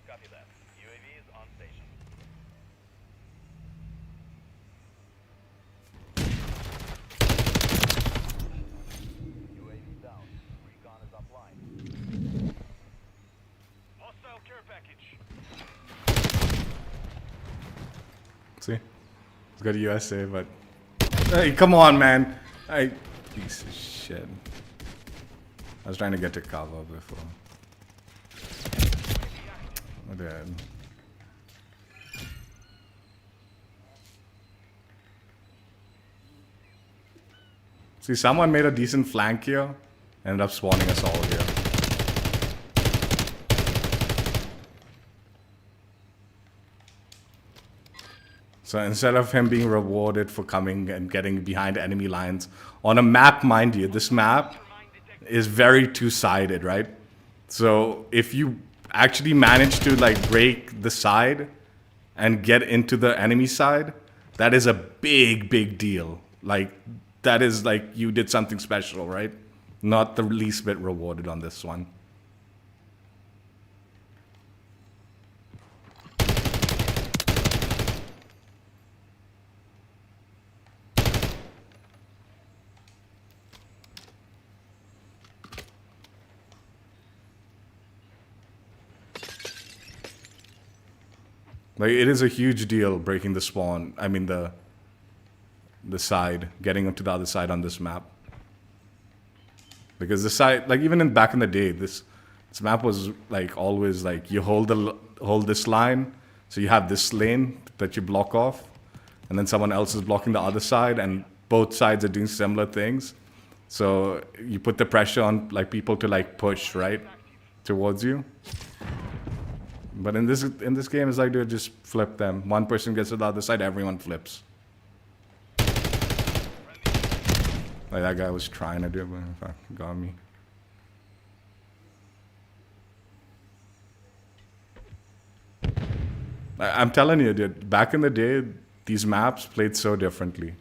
Copy that. UAV is on station. UAV down. Recon is offline. Hostile care package. See? It's got USA, but... Hey, come on, man! Piece of shit. I was trying to get to cover before. I did. See, someone made a decent flank here. Ended up spawning us all here. So instead of him being rewarded for coming and getting behind enemy lines on a map, mind you, this map is very two-sided, right? So if you actually manage to like break the side and get into the enemy side, that is a big deal. Like that is like you did something special, right? Not the least bit rewarded on this one. Like, it is a huge deal breaking the spawn. I mean, the the side, getting onto the other side on this map. Because the side, like even back in the day, this map was like always like you hold this line, so you have this lane that you block off, and then someone else is blocking the other side, and both sides are doing similar things. So you put the pressure on like people to like push right towards you. But in this game, it's like they just flip them. One person gets to the other side, everyone flips. Like that guy was trying to do it, but fuck, got me. I'm telling you, dude, back in the day, these maps played so differently.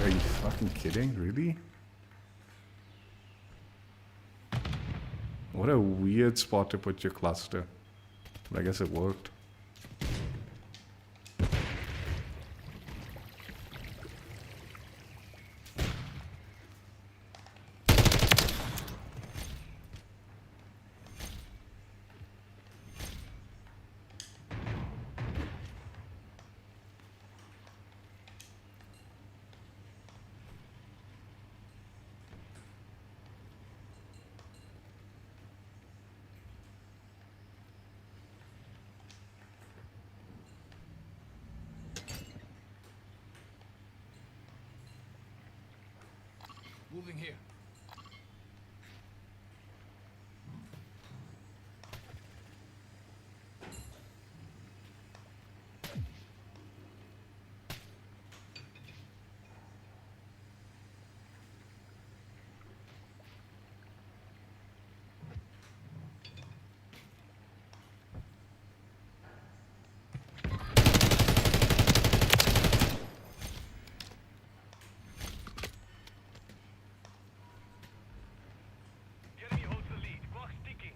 Are you fucking kidding? Really? What a weird spot to put your cluster. But I guess it worked. Moving here. The enemy holds the lead. Clock's ticking.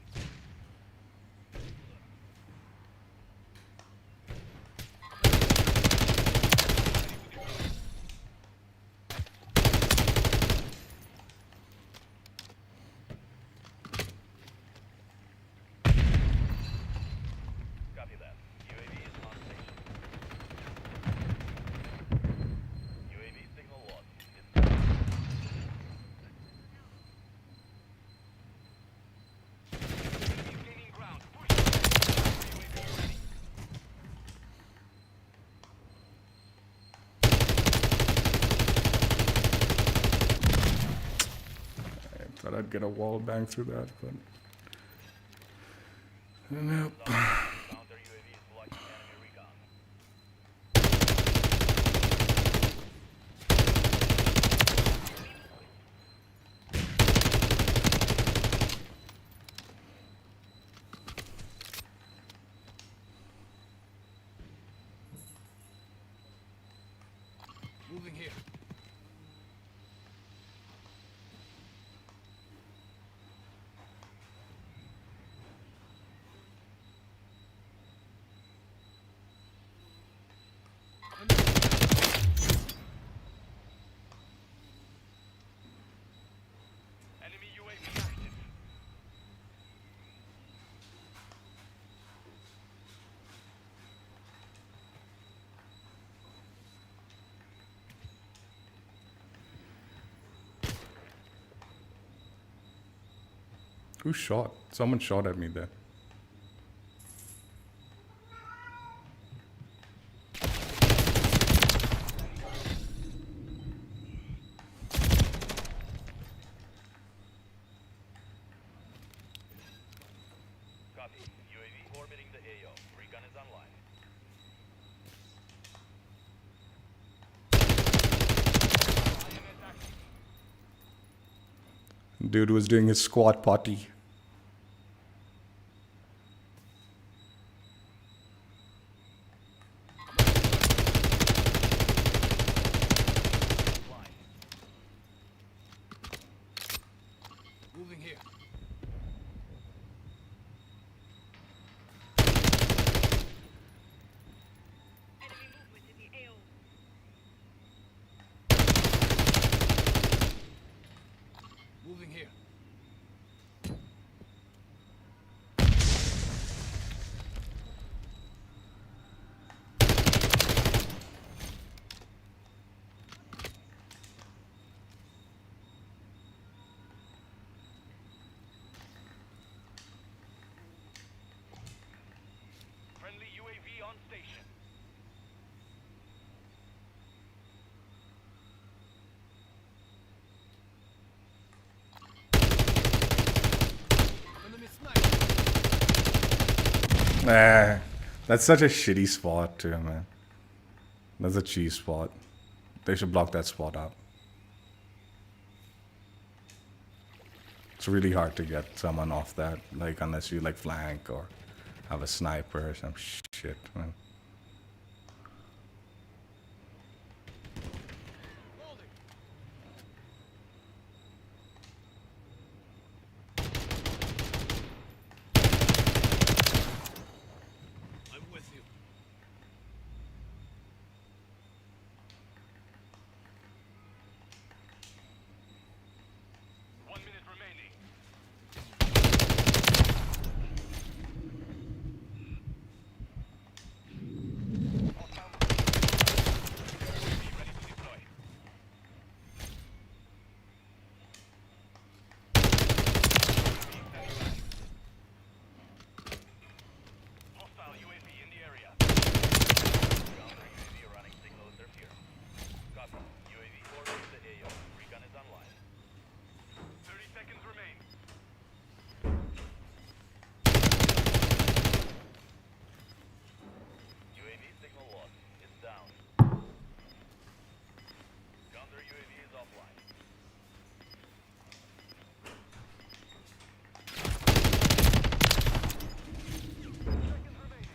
Copy that. UAV is on station. UAV signal lost. Enemy's gaining ground. Push. UAV ready. I thought I'd get a wall bang through that, but nope. Counter UAV is blocking enemy recon. Moving here. Enemy UAV active. Who shot? Someone shot at me there. Copy. UAV orbiting the AO. Recon is online. IMS active. Dude was doing his squat potty. Line. Moving here. Enemy movement in the AO. Moving here. on station. Enemy sniper. Nah, that's such a shitty spot too, man. That's a cheese spot. They should block that spot out. It's really hard to get someone off that, like unless you like flank or have a sniper or some shit, man. Holding. I'm with you. One minute remaining. Ready to deploy. Hostile UAV in the area. Counter UAV running signal interference. Copy. UAV orders the AO. Recon is online. 30 seconds remain. UAV signal lost. It's down. Counter UAV is offline. Seconds remaining.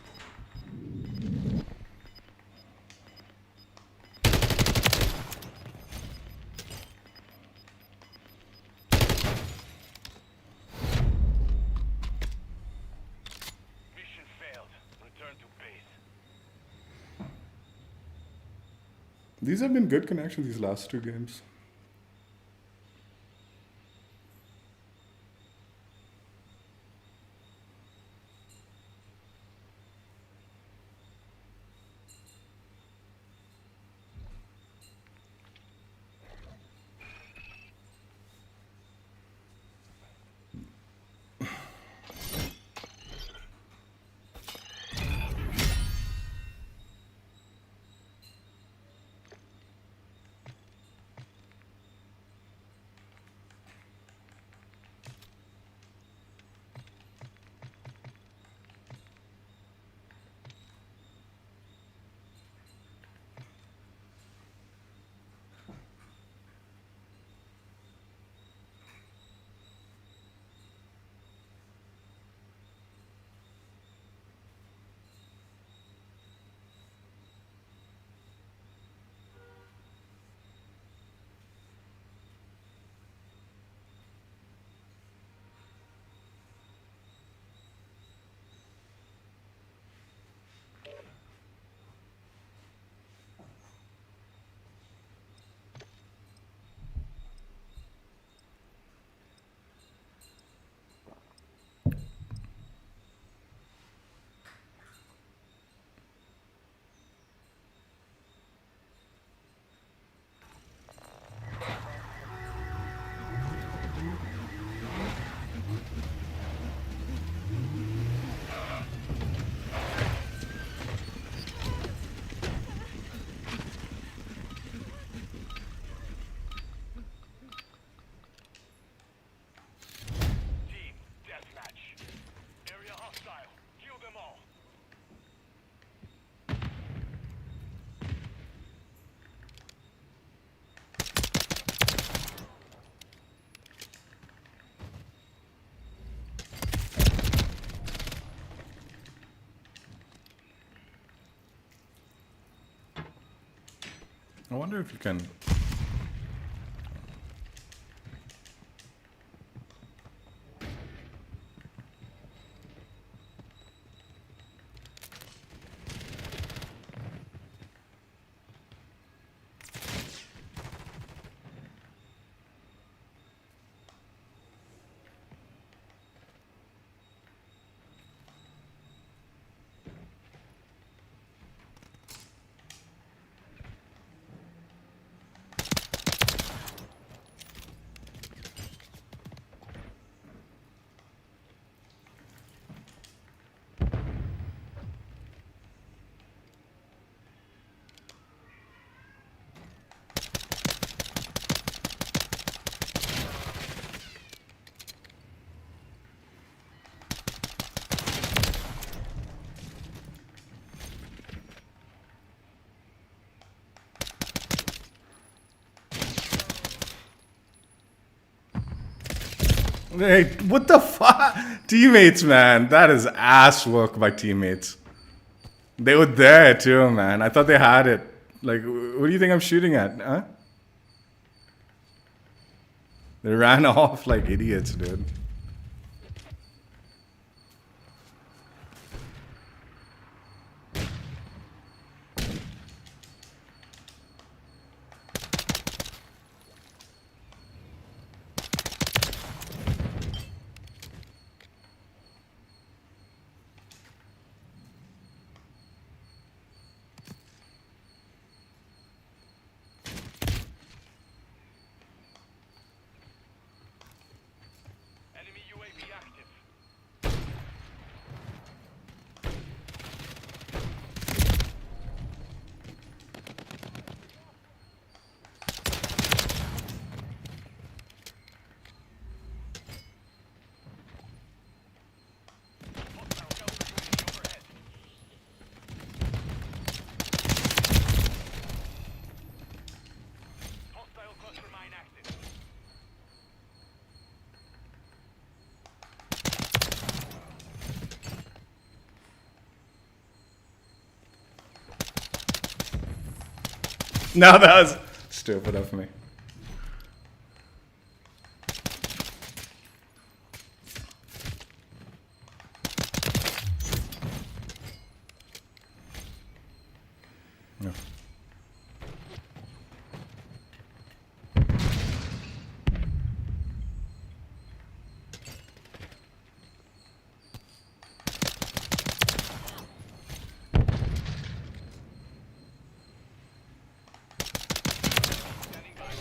Mission failed. Return to base. These have been good connections these last two games. Team deathmatch. Area hostile. Kill them all. I wonder if you can. Hey, what the fuck? Teammates, man. That is ass work by teammates. They were there too, man. I thought they had it. Like, what do you think I'm shooting at? Huh? They ran off like idiots, dude. Enemy UAV active. Hostile counter UAV overhead. Hostile cluster mine active. No, that was stupid of me. No. Standing by.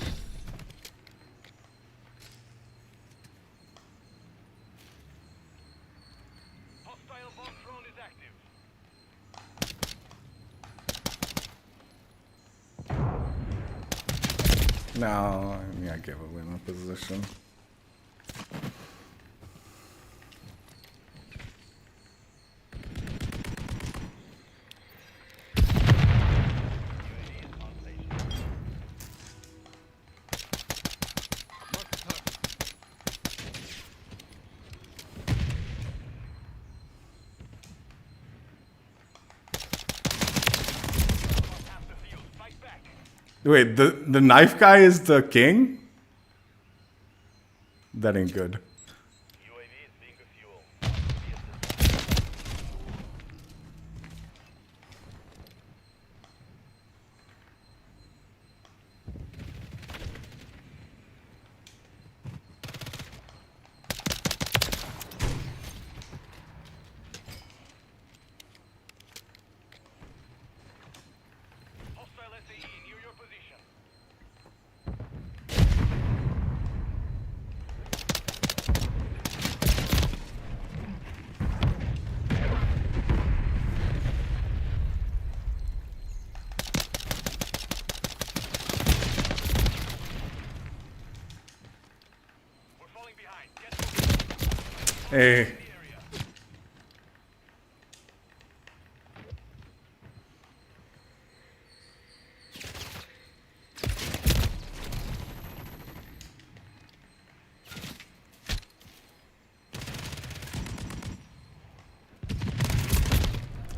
Hostile bomb drone is active. No, I mean, I gave away my position. UAV is on station. Mark the target. Half the field. Fight back. Wait, the knife guy is the king? That ain't good. UAV is being fuel. Be assisted. Hostile SAE near your position. We're falling behind. Get moving. Hey, The area.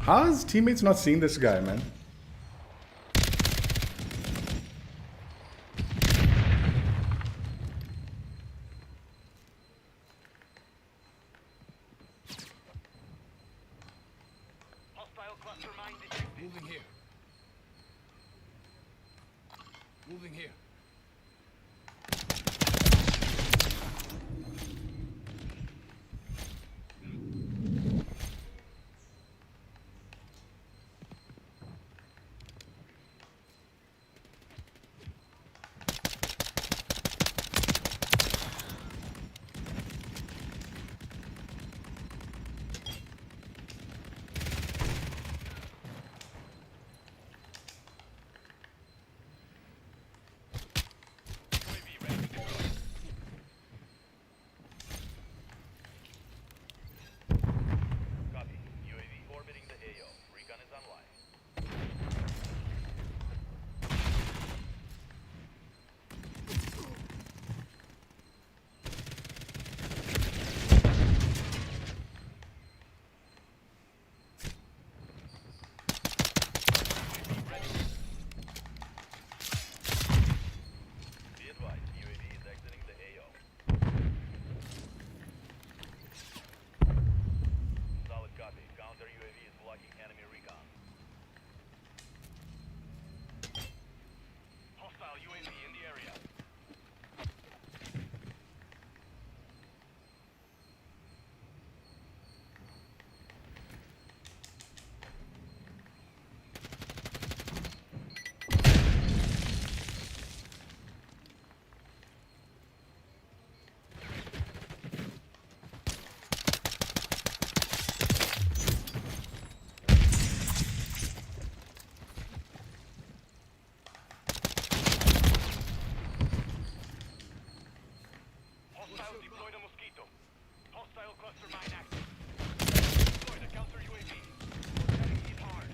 how is teammates not seeing this guy, man? Hostile cluster mine detected. Moving here. Moving here. Marking enemy recon. Hostile UAV in the area. Hostile deployed a mosquito. Hostile cluster mine active. Deployed a counter UAV. Getting hit hard.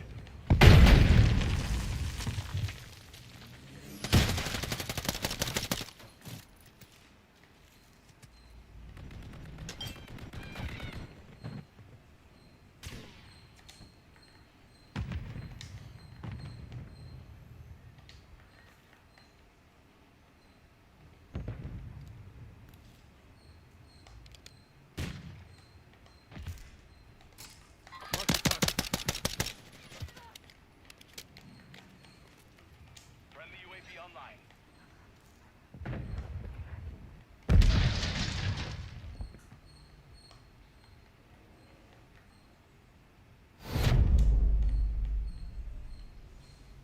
Mark the target. Friendly UAV online.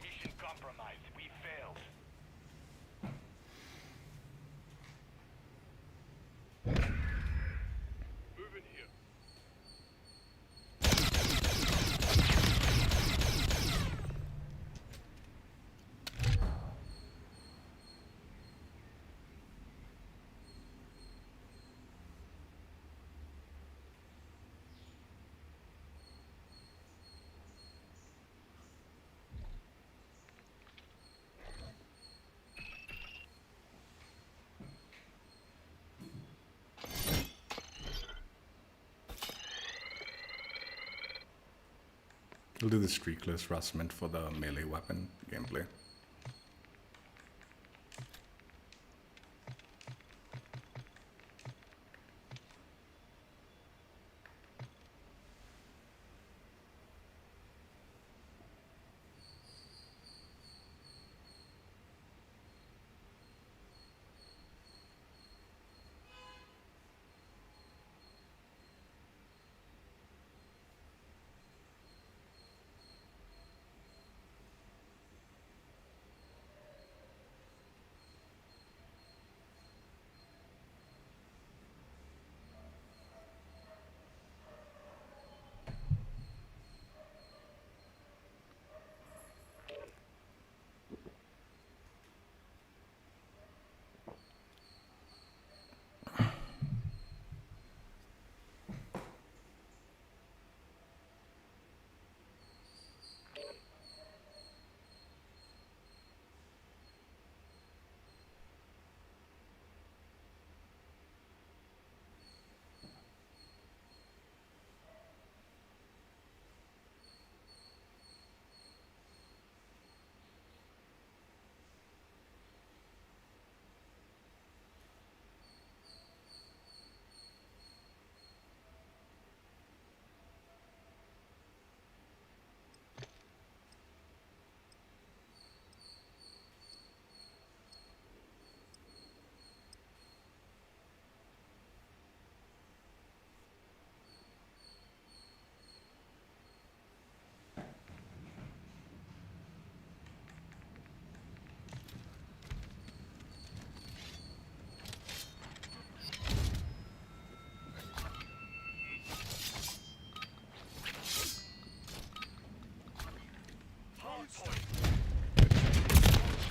Mission compromised. We failed. Move in here. We'll do the streakless rustment for the melee weapon gameplay.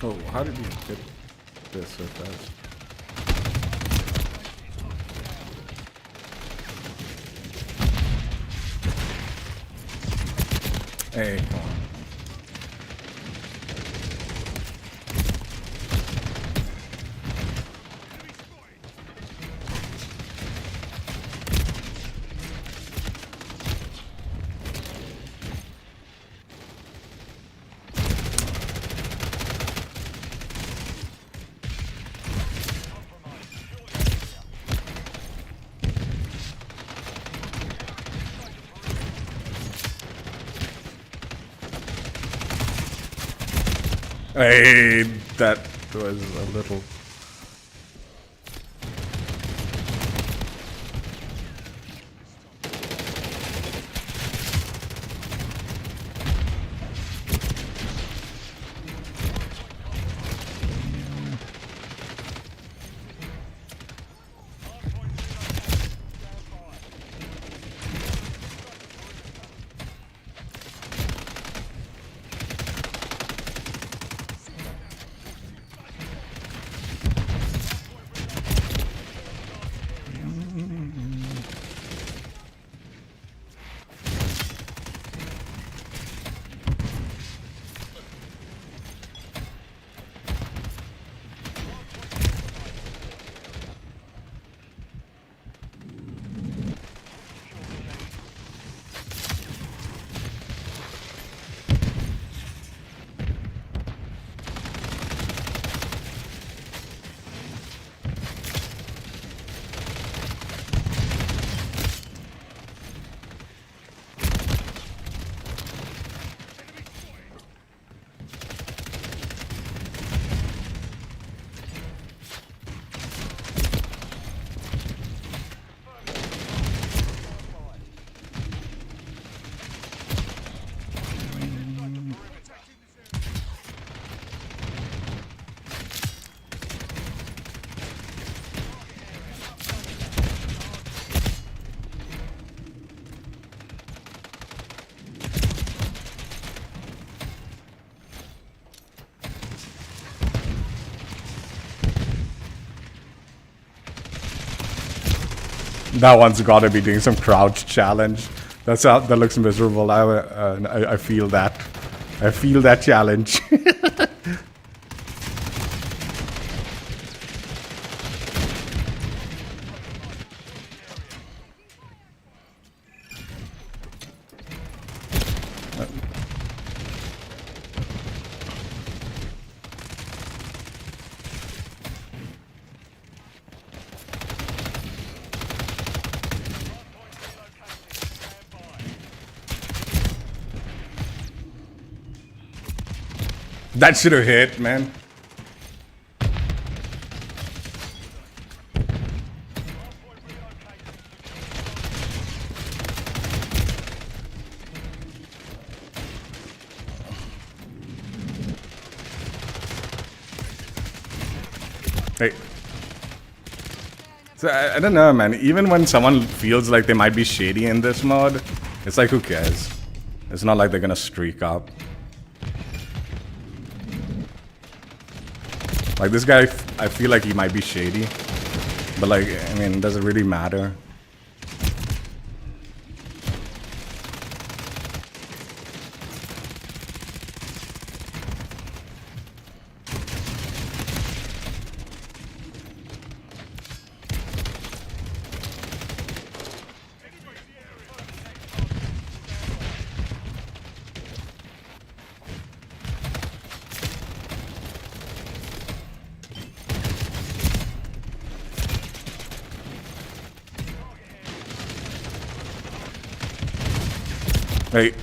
Oh, how did you get this so fast? Hey, come on. Hey, that was a little. That one's got to be doing some crouch challenge. That looks miserable. I feel that. I feel that challenge. That should have hit, man. Hey. So I don't know, man. Even when someone feels like they might be shady in this mode, it's like, who cares? It's not like they're gonna streak up. Like this guy, I feel like he might be shady, but like, I mean, does it really matter? Hey.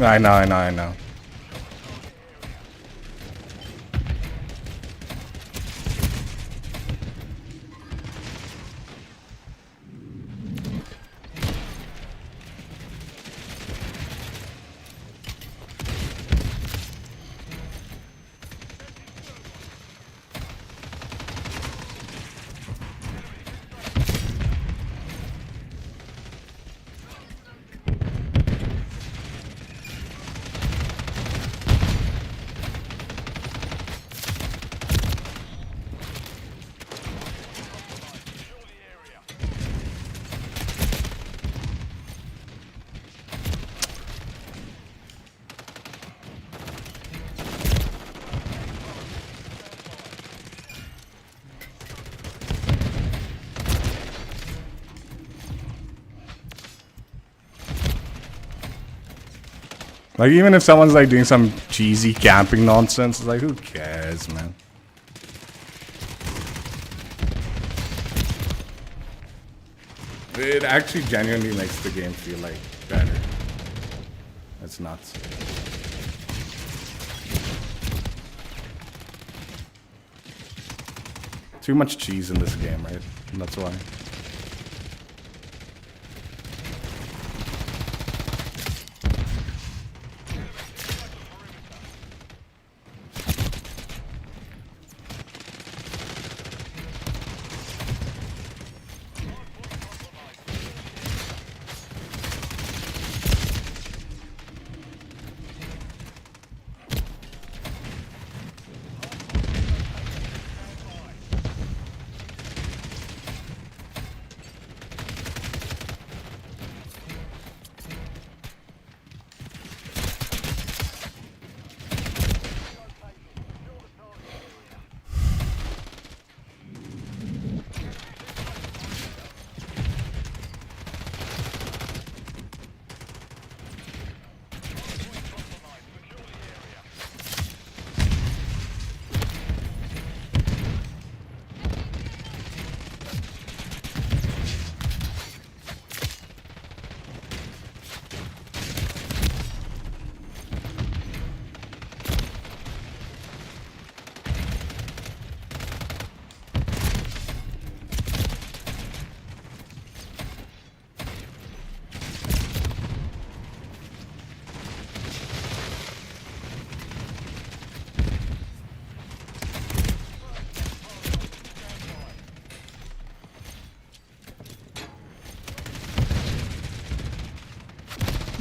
I know. Like, even if someone's like doing some cheesy camping nonsense, it's like, who cares, man? It actually genuinely makes the game feel like better. It's nuts. Too much cheese in this game, right? And that's why.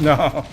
No.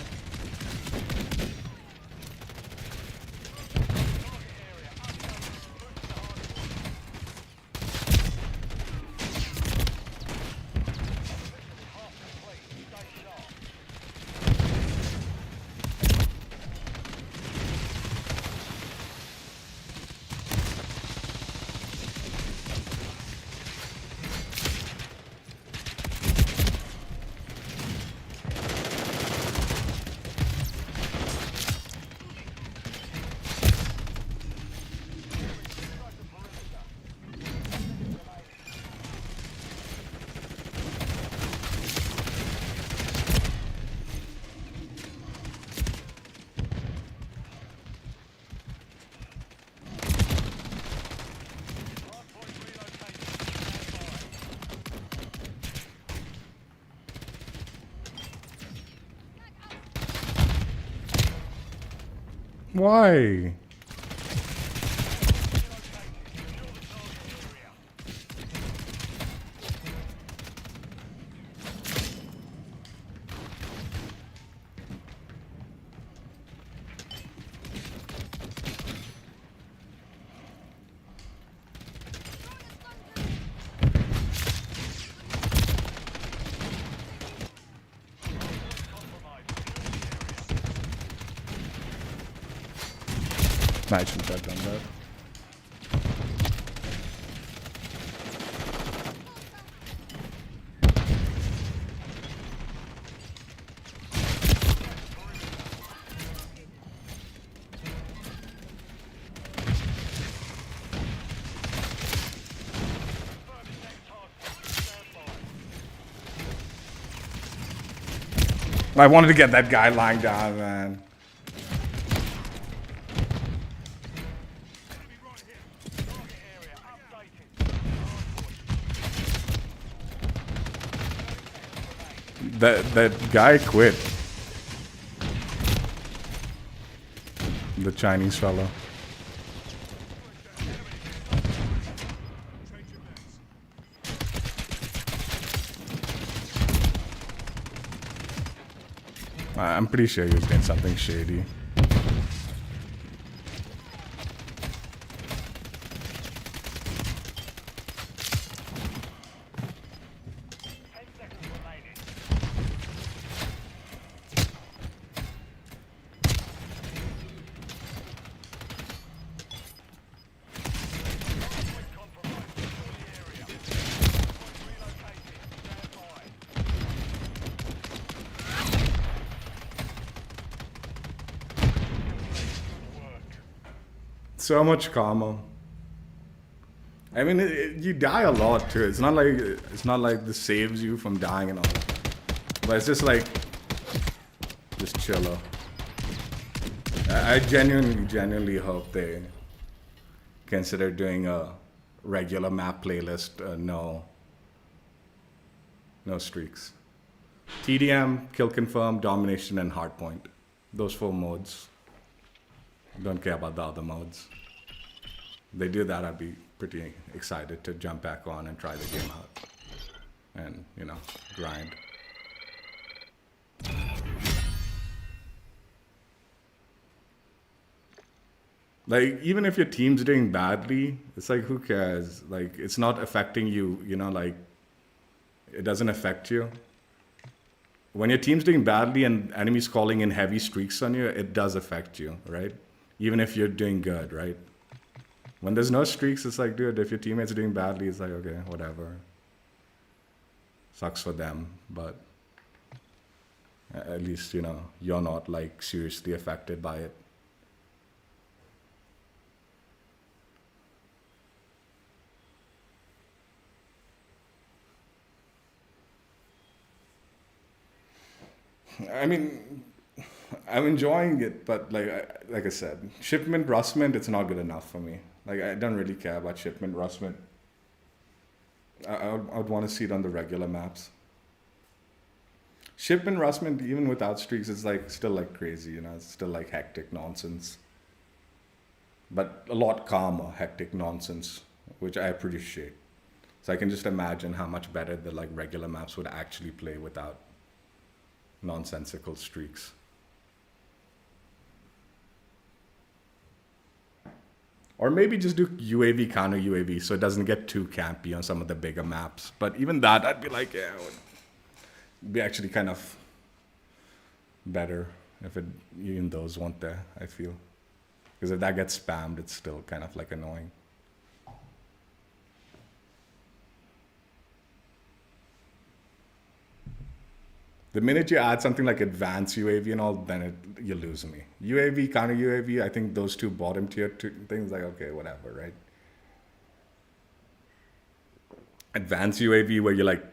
Why? I shouldn't have done that. I wanted to get that guy lying down, man. That guy quit. The Chinese fellow. I'm pretty sure he was doing something shady. So much camo. I mean, you die a lot too. It's not like this saves you from dying and all. But it's just like, just chiller. I genuinely hope they consider doing a regular map playlist. No streaks. TDM, kill confirm, domination, and hardpoint. Those 4 modes. Don't care about the other modes. If they do that, I'd be pretty excited to jump back on and try the game out. And, grind. Like, even if your team's doing badly, it's like, who cares? Like, it's not affecting you, like, it doesn't affect you. When your team's doing badly and enemies calling in heavy streaks on you, it does affect you, right? Even if you're doing good, right? When there's no streaks, it's like, dude, if your teammates are doing badly, it's like, okay, whatever. Sucks for them, but at least, you're not, like, seriously affected by it. I mean, I'm enjoying it, but like I said, shipment rustment, it's not good enough for me. Like, I don't really care about shipment rustment. I would want to see it on the regular maps. Shipment rustment, even without streaks, is like still like crazy. It's still like hectic nonsense. But a lot calmer hectic nonsense, which I appreciate. So I can just imagine how much better the like regular maps would actually play without nonsensical streaks. Or maybe just do UAV counter UAV so it doesn't get too campy on some of the bigger maps. But even that, I'd be like, yeah, it would be actually kind of better if even those weren't there, I feel. Because if that gets spammed, it's still kind of like annoying. The minute you add something like advanced UAV and all, then you lose me. UAV, counter UAV, I think those two bottom tier things, like, okay, whatever, right? Advanced UAV, where you like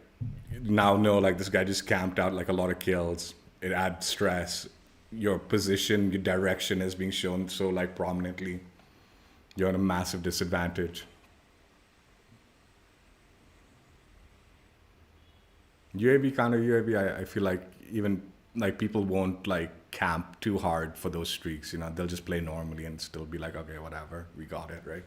now know like this guy just camped out like a lot of kills. It adds stress. Your position, your direction is being shown so like prominently. You're at a massive disadvantage. UAV, counter UAV, I feel like even like people won't like camp too hard for those streaks, they'll just play normally and still be like, okay, whatever, we got it, right?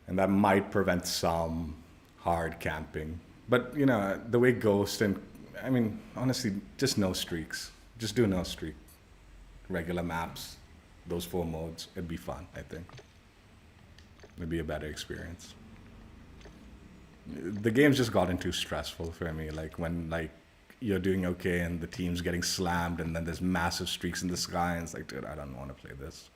And that might prevent some hard camping. But, the way Ghost and, I mean, honestly, just no streaks. Just do no streak. Regular maps, those 4 modes, it'd be fun, I think. It'd be a better experience. The game's just gotten too stressful for me. Like when like you're doing okay and the team's getting slammed and then there's massive streaks in the sky and it's like, dude, I don't want to play this.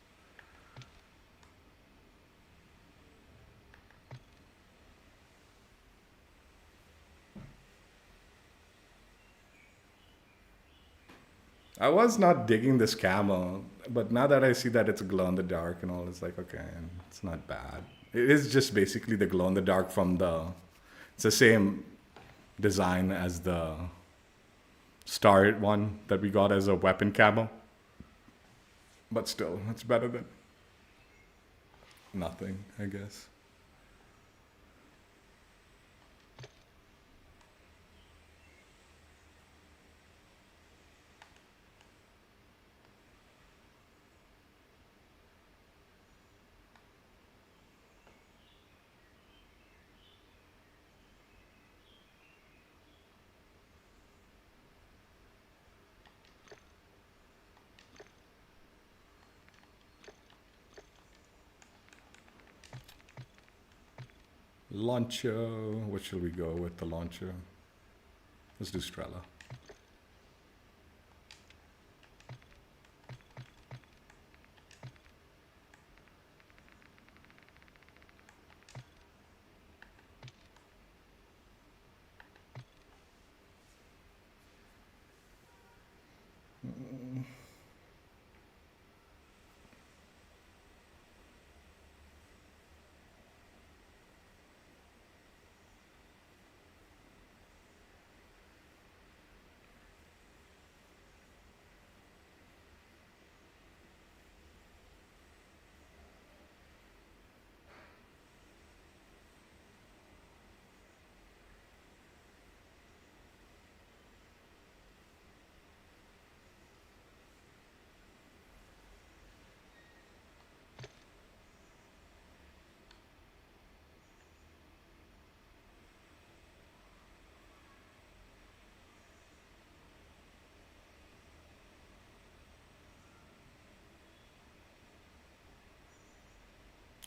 I was not digging this camo, but now that I see that it's glow in the dark and all, it's like, okay, it's not bad. It is just basically the glow in the dark from it's the same design as the Star one that we got as a weapon camo. But still, it's better than nothing, I guess. Launcher. What shall we go with the launcher? Let's do Strela.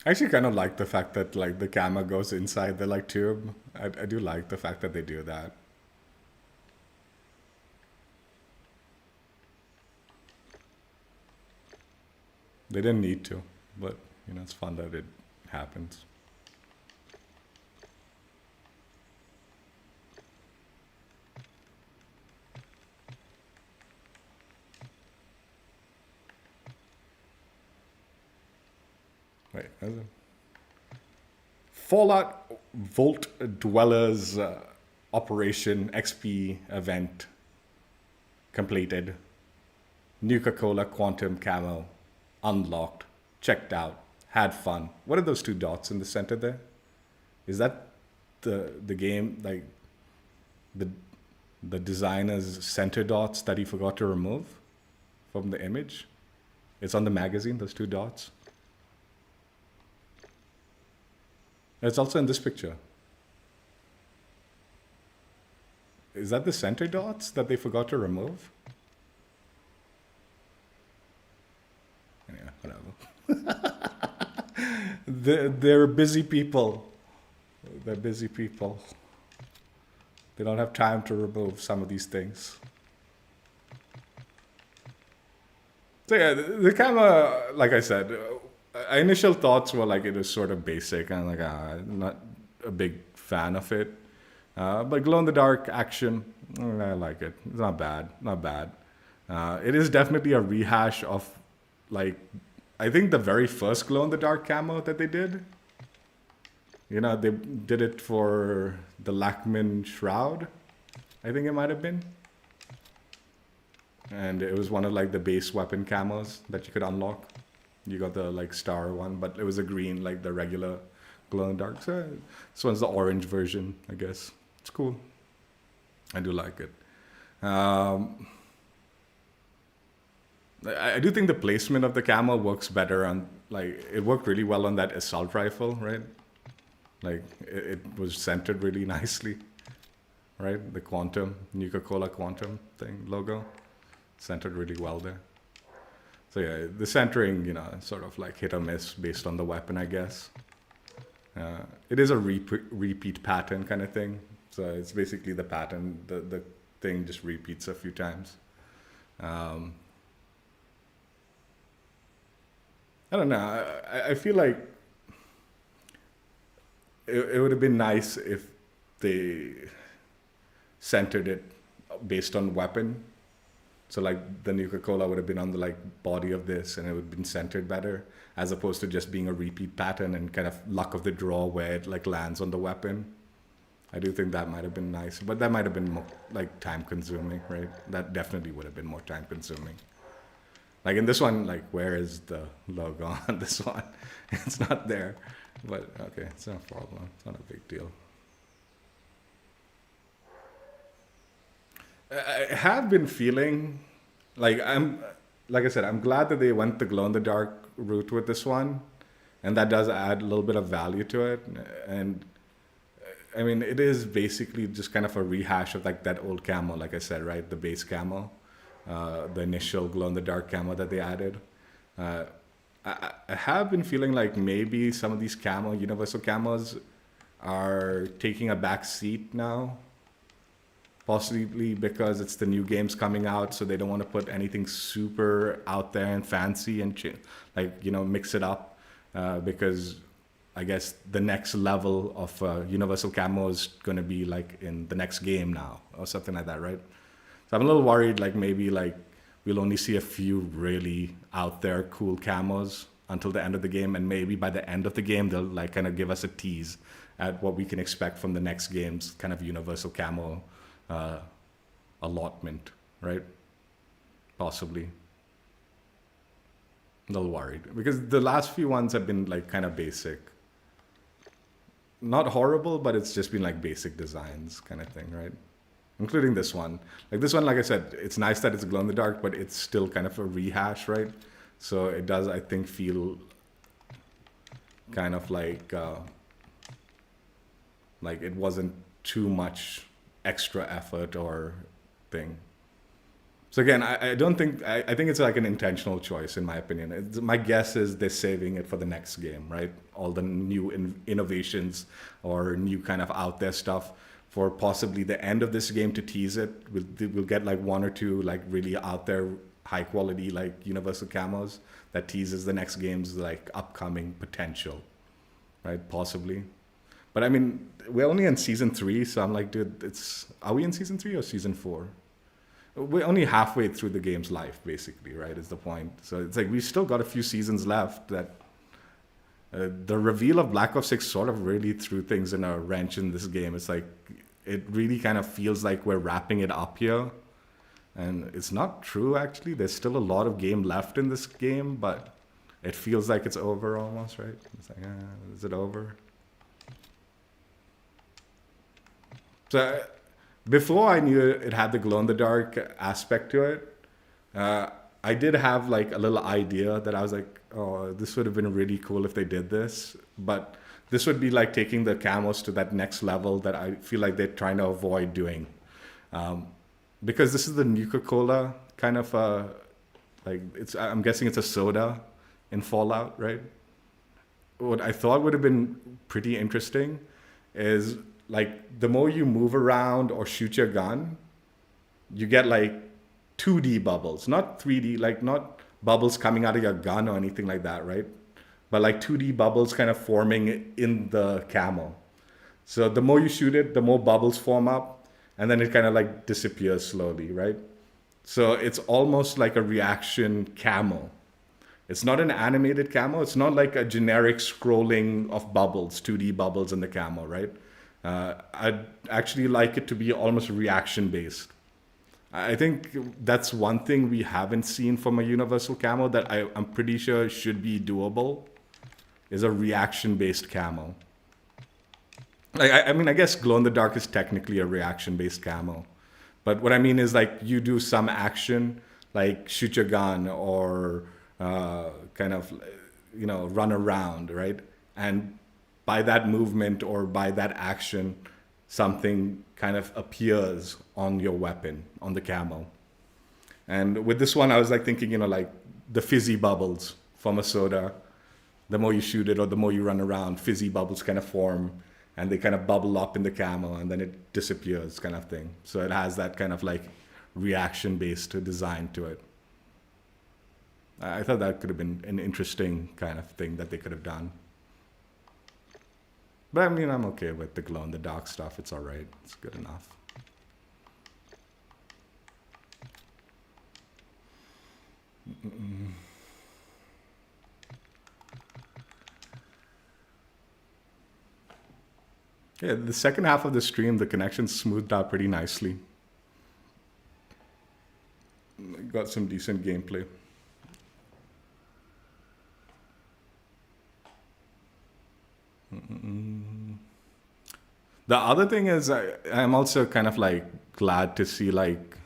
I actually kind of like the fact that like the camera goes inside the like tube. I do like the fact that they do that. They didn't need to, but you know, it's fun that it happens. Wait, is it? Fallout Vault Dwellers Operation XP event completed. Nuka-Cola Quantum Camo unlocked, checked out, had fun. What are those two dots in the center there? Is that the game, like the designer's center dots that he forgot to remove from the image? It's on the magazine, those two dots. It's also in this picture. Is that the center dots that they forgot to remove? Yeah, whatever. They're busy people. They're busy people. They don't have time to remove some of these things. So yeah, the camera, like I said, initial thoughts were like it was sort of basic and like I'm not a big fan of it. But glow-in-the-dark action, I like it. It's not bad, not bad. It is definitely a rehash of like, I think the very first glow-in-the-dark camo that they did. You know, they did it for the Lachman Shroud, I think it might have been. And it was one of like the base weapon camos that you could unlock. You got the like star one, but it was a green, like the regular glow-in-the-dark. So this one's the orange version, I guess. It's cool. I do like it. I do think the placement of the camo works better on, like, it worked really well on that assault rifle, right? Like, it was centered really nicely, right? The Quantum, Nuka-Cola Quantum thing, logo, centered really well there. So yeah, the centering, you know, sort of like hit or miss based on the weapon, I guess. It is a repeat pattern kind of thing. So it's basically the pattern, the thing just repeats a few times. I don't know. I feel like it would have been nice if they centered it based on weapon. So like the Nuka-Cola would have been on the like body of this and it would have been centered better as opposed to just being a repeat pattern and kind of luck of the draw where it like lands on the weapon. I do think that might have been nice, but that might have been more like time consuming, right? That definitely would have been more time consuming. Like in this one, like where is the logo on this one? It's not there, but okay, it's not a problem. It's not a big deal. I have been feeling like like I said, I'm glad that they went the glow-in-the-dark route with this one, and that does add a little bit of value to it. And I mean, it is basically just kind of a rehash of like that old camo, like I said, right? The base camo, the initial glow-in-the-dark camo that they added. I have been feeling like maybe some of these universal camos are taking a back seat now. Possibly because it's the new games coming out, so they don't want to put anything super out there and fancy and like, you know, mix it up. Because I guess the next level of universal camo is going to be like in the next game now or something like that, right? So I'm a little worried, like maybe like we'll only see a few really out there cool camos until the end of the game, and maybe by the end of the game they'll like kind of give us a tease at what we can expect from the next game's kind of universal camo allotment, right? Possibly. A little worried because the last few ones have been like kind of basic. Not horrible, but it's just been like basic designs kind of thing, right? Including this one. Like this one, like I said, it's nice that it's glow in the dark, but it's still kind of a rehash, right? So it does, I think, feel kind of like it wasn't too much extra effort or thing. So again, I don't think I think it's like an intentional choice in my opinion. My guess is they're saving it for the next game, right? All the new innovations or new kind of out there stuff for possibly the end of this game to tease it. We'll get like one or two like really out there high quality like universal camos that teases the next game's like upcoming potential, right? Possibly. But I mean, we're only in season 3, so I'm like, dude, are we in season 3 or season 4? We're only halfway through the game's life, basically, right? Is the point. So it's like we still got a few seasons left. That the reveal of Black Ops 6 sort of really threw things in a wrench in this game. It's like it really kind of feels like we're wrapping it up here, and it's not true actually. There's still a lot of game left in this game, but it feels like it's over almost, right? It's like, is it over? So. Before I knew it had the glow-in-the-dark aspect to it, I did have like a little idea that I was like, oh, this would have been really cool if they did this. But this would be like taking the camos to that next level that I feel like they're trying to avoid doing. Because this is the Nuka-Cola kind of, I'm guessing it's a soda in Fallout, right? What I thought would have been pretty interesting is like the more you move around or shoot your gun, you get like 2D bubbles, not 3D, like not bubbles coming out of your gun or anything like that, right? But like 2D bubbles kind of forming in the camo. So the more you shoot it, the more bubbles form up, and then it kind of like disappears slowly, right? So it's almost like a reaction camo. It's not an animated camo. It's not like a generic scrolling of bubbles, 2D bubbles in the camo, right? I'd actually like it to be almost reaction based. I think that's one thing we haven't seen from a universal camo that I'm pretty sure should be doable, is a reaction based camo. Like, I mean, I guess glow in the dark is technically a reaction based camo, but what I mean is like you do some action, like shoot your gun or kind of, run around, right? And by that movement or by that action, something kind of appears on your weapon, on the camo. And with this one, I was like thinking, like the fizzy bubbles from a soda, the more you shoot it or the more you run around, fizzy bubbles kind of form and they kind of bubble up in the camo and then it disappears kind of thing. So it has that kind of like reaction-based design to it. I thought that could have been an interesting kind of thing that they could have done. But I mean, I'm okay with the glow-in-the-dark stuff. It's all right. It's good enough. Yeah, the second half of the stream, the connection smoothed out pretty nicely. Got some decent gameplay. The other thing is I'm also kind of like glad to see like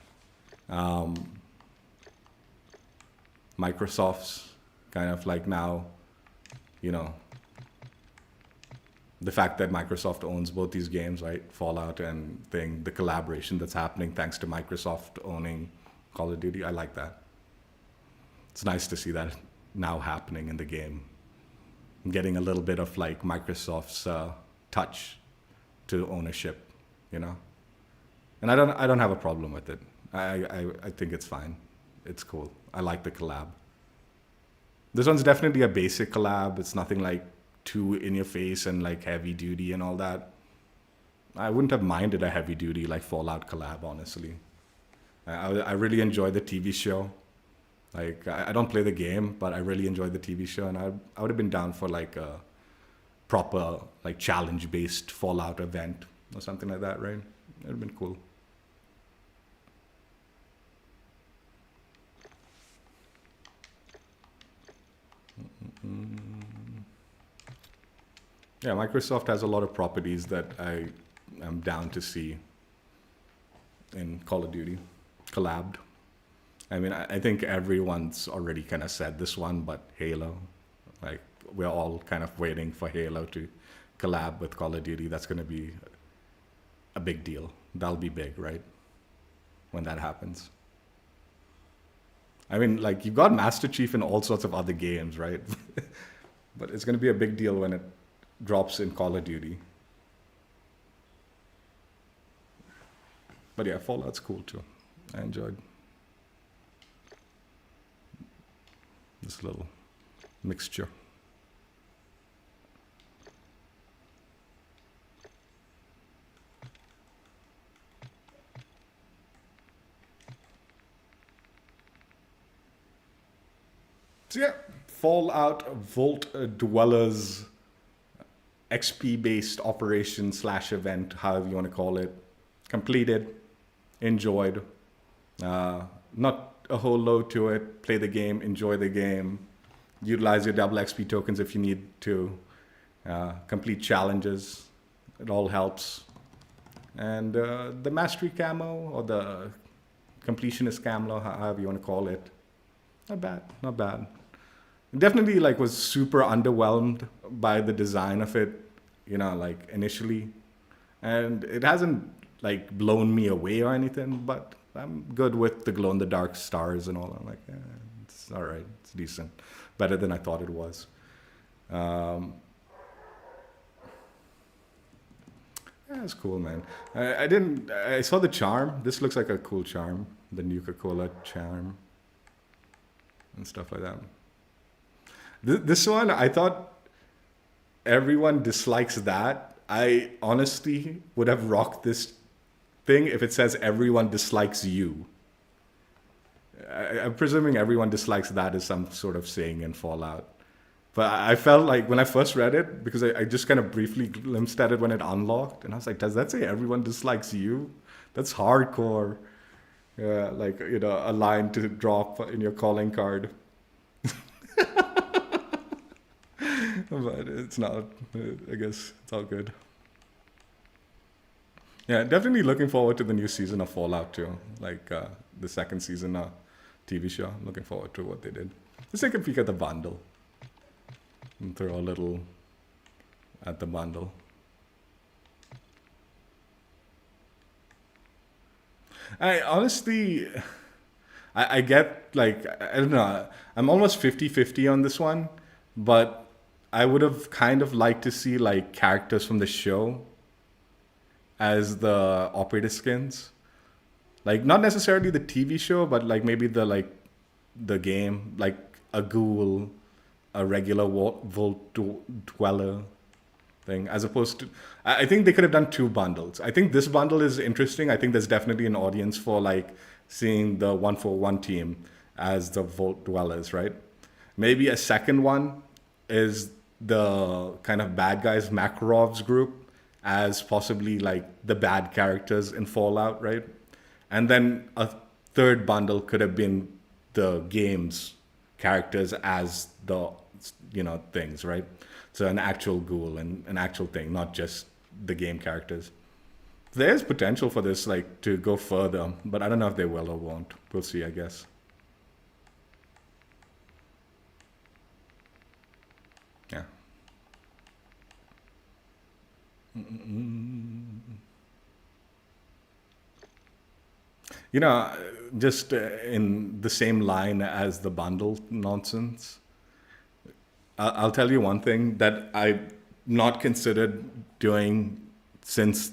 Microsoft's kind of like now, the fact that Microsoft owns both these games, right? Fallout and the collaboration that's happening thanks to Microsoft owning Call of Duty. I like that. It's nice to see that now happening in the game. I'm getting a little bit of like Microsoft's touch to ownership, and I don't have a problem with it. I think it's fine. It's cool. I like the collab. This one's definitely a basic collab. It's nothing like too in your face and like heavy duty and all that. I wouldn't have minded a heavy duty like Fallout collab, honestly. I really enjoy the TV show. Like I don't play the game, but I really enjoy the TV show, and I would have been down for like a proper like challenge based Fallout event or something like that, right? It would have been cool. Yeah, Microsoft has a lot of properties that I am down to see in Call of Duty collabed. I mean, I think everyone's already kind of said this one, but Halo, like we're all kind of waiting for Halo to collab with Call of Duty. That's going to be a big deal. That'll be big, right? When that happens. I mean, like, you've got Master Chief in all sorts of other games, right? But it's going to be a big deal when it drops in Call of Duty. But yeah, Fallout's cool too. I enjoyed this little mixture. So yeah, Fallout Vault Dwellers XP-based operation / event, however you want to call it. Completed, enjoyed. Not a whole load to it. Play the game, enjoy the game. Utilize your double XP tokens if you need to. Complete challenges. It all helps. And the Mastery Camo, or the Completionist Camo, however you want to call it. Not bad, not bad. Definitely like was super underwhelmed by the design of it, you know, like initially. And it hasn't like blown me away or anything, but I'm good with the glow-in-the-dark stars and all. I'm like, it's all right, it's decent. Better than I thought it was. Yeah, it's cool, man. I saw the charm. This looks like a cool charm, the Nuka-Cola charm and stuff like that. This one, I thought everyone dislikes that. I honestly would have rocked this thing if it says everyone dislikes you. I'm presuming everyone dislikes that as some sort of saying in Fallout. But I felt like when I first read it, because I just kind of briefly glimpsed at it when it unlocked, and I was like, does that say everyone dislikes you? That's hardcore. Yeah, like, you know, a line to drop in your calling card. But it's not. I guess it's all good. Yeah, definitely looking forward to the new season of Fallout too. Like the second season TV show. Looking forward to what they did. Let's take a peek at the bundle. And throw a little at the bundle. I honestly, I get like, I don't know. I'm almost 50-50 on this one, but I would have kind of liked to see like characters from the show as the operator skins. Like not necessarily the TV show, but like maybe the game, like a ghoul, a regular Vault Dweller thing, as opposed to, I think they could have done two bundles. I think this bundle is interesting. I think there's definitely an audience for like seeing the 141 team as the Vault Dwellers, right? Maybe a second one is the kind of bad guys, Makarov's group, as possibly like the bad characters in Fallout, right? And then a third bundle could have been the game's characters as the, you know, things, right? So an actual ghoul and an actual thing, not just the game characters. There's potential for this like to go further, but I don't know if they will or won't. We'll see, I guess. Yeah. You know, just in the same line as the bundle nonsense, I'll tell you one thing that I've not considered doing since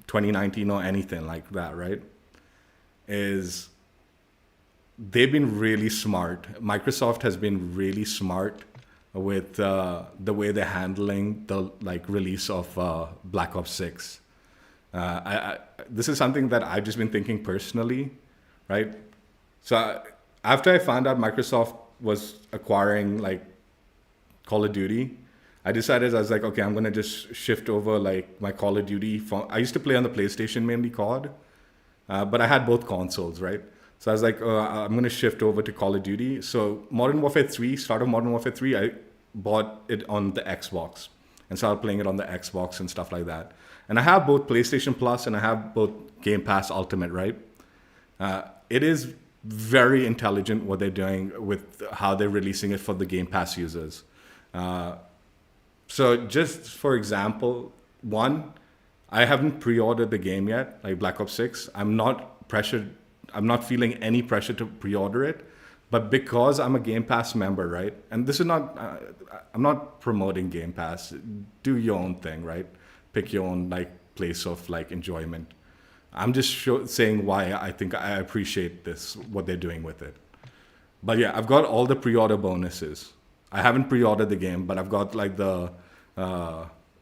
2019 or anything like that, right? Is they've been really smart. Microsoft has been really smart with the way they're handling the like release of Black Ops 6. This is something that I've just been thinking personally, right? So after I found out Microsoft was acquiring like Call of Duty, I decided, I was like, okay, I'm going to just shift over like my Call of Duty. I used to play on the PlayStation mainly COD, but I had both consoles, right? So I was like, I'm going to shift over to Call of Duty. So Modern Warfare 3, start of Modern Warfare 3, I bought it on the Xbox and started playing it on the Xbox and stuff like that. And I have both PlayStation Plus and I have both Game Pass Ultimate, right? It is very intelligent what they're doing with how they're releasing it for the Game Pass users. So just for example, one, I haven't pre-ordered the game yet, like Black Ops 6. I'm not feeling any pressure to pre-order it. But because I'm a Game Pass member, right? And this is not, I'm not promoting Game Pass. Do your own thing, right? Pick your own like place of like enjoyment. I'm just saying why I think I appreciate this, what they're doing with it. But yeah, I've got all the pre-order bonuses. I haven't pre-ordered the game, but I've got like the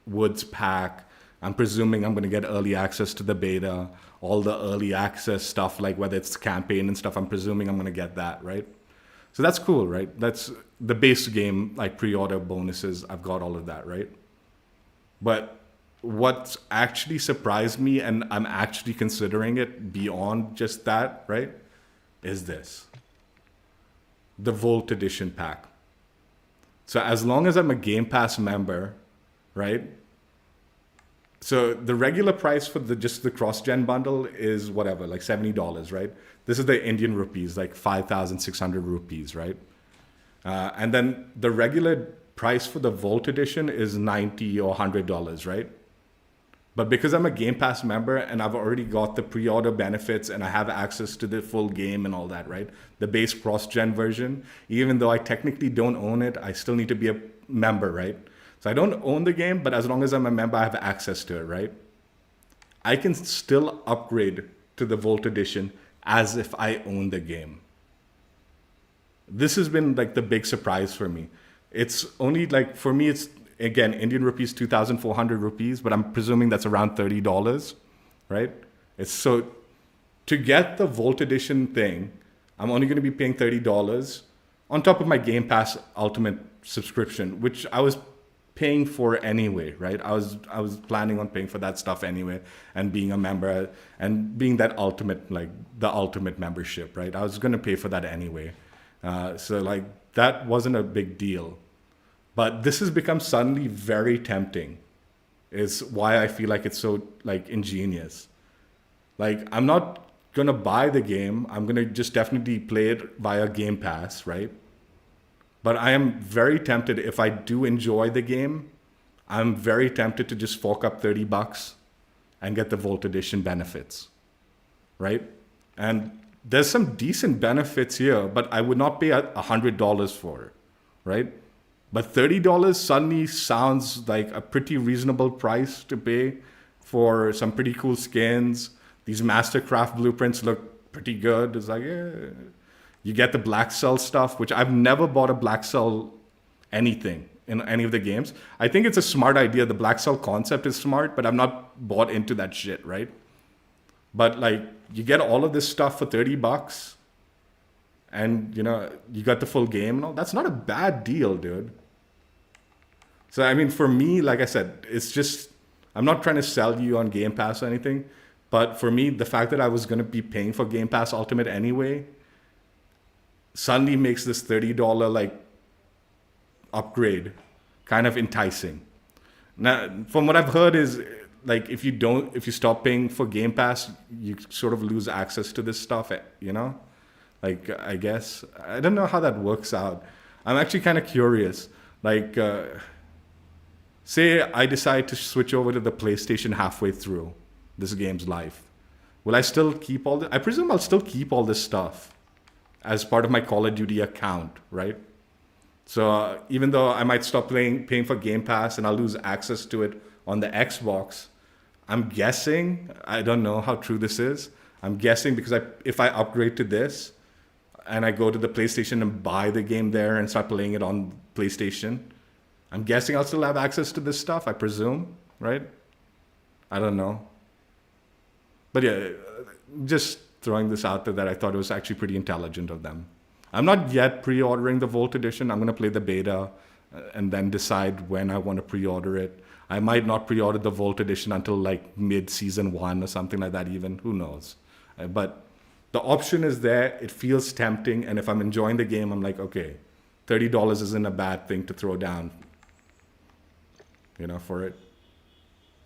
Woods pack. I'm presuming I'm going to get early access to the beta, all the early access stuff, like whether it's campaign and stuff. I'm presuming I'm going to get that, right? So that's cool, right? That's the base game, like pre-order bonuses. I've got all of that, right? But what's actually surprised me, and I'm actually considering it beyond just that, right, is this. The Volt Edition pack. So as long as I'm a Game Pass member, right? So the regular price for just the cross-gen bundle is whatever, like $70, right? This is the Indian rupees, like 5,600 rupees, right? And then the regular price for the Volt Edition is $90 or $100, right? But because I'm a Game Pass member and I've already got the pre-order benefits and I have access to the full game and all that, right? The base cross-gen version, even though I technically don't own it, I still need to be a member, right? So I don't own the game, but as long as I'm a member, I have access to it, right? I can still upgrade to the Volt Edition as if I own the game. This has been like the big surprise for me. It's only like, for me, it's, again, Indian rupees, 2,400 rupees, but I'm presuming that's around $30, right? It's so, to get the Volt Edition thing, I'm only going to be paying $30 on top of my Game Pass Ultimate subscription, which I was paying for anyway, right? I was planning on paying for that stuff anyway, and being a member and being that ultimate, like the ultimate membership, right? I was going to pay for that anyway. So like that wasn't a big deal. But this has become suddenly very tempting, is why I feel like it's so like ingenious. Like I'm not going to buy the game. I'm going to just definitely play it via Game Pass, right? But I am very tempted, if I do enjoy the game, I'm very tempted to just fork up $30 and get the Volt Edition benefits, right? And there's some decent benefits here, but I would not pay $100 for it, right? But $30 suddenly sounds like a pretty reasonable price to pay for some pretty cool skins. These Mastercraft blueprints look pretty good. It's like, yeah. You get the Black Cell stuff, which I've never bought a Black Cell anything in any of the games. I think it's a smart idea. The Black Cell concept is smart, but I'm not bought into that shit, right? But like, you get all of this stuff for $30 and you know, you got the full game and all. That's not a bad deal, dude. So, I mean, for me, like I said, it's just, I'm not trying to sell you on Game Pass or anything, but for me, the fact that I was going to be paying for Game Pass Ultimate anyway, suddenly makes this $30 like upgrade kind of enticing. Now, from what I've heard is like, if you stop paying for Game Pass, you sort of lose access to this stuff, you know? Like, I guess, I don't know how that works out. I'm actually kind of curious. Like, say I decide to switch over to the PlayStation halfway through this game's life. Will I still keep all this? I presume I'll still keep all this stuff as part of my Call of Duty account, right? So even though I might stop paying for Game Pass and I'll lose access to it on the Xbox, I'm guessing, I don't know how true this is, I'm guessing because if I upgrade to this and I go to the PlayStation and buy the game there and start playing it on PlayStation, I'm guessing I'll still have access to this stuff, I presume, right? I don't know. But yeah, just throwing this out there that I thought it was actually pretty intelligent of them. I'm not yet pre-ordering the Volt Edition. I'm going to play the beta and then decide when I want to pre-order it. I might not pre-order the Volt Edition until like mid-season 1 or something like that even. Who knows? But the option is there. It feels tempting. And if I'm enjoying the game, I'm like, okay, $30 isn't a bad thing to throw down, you know, for it.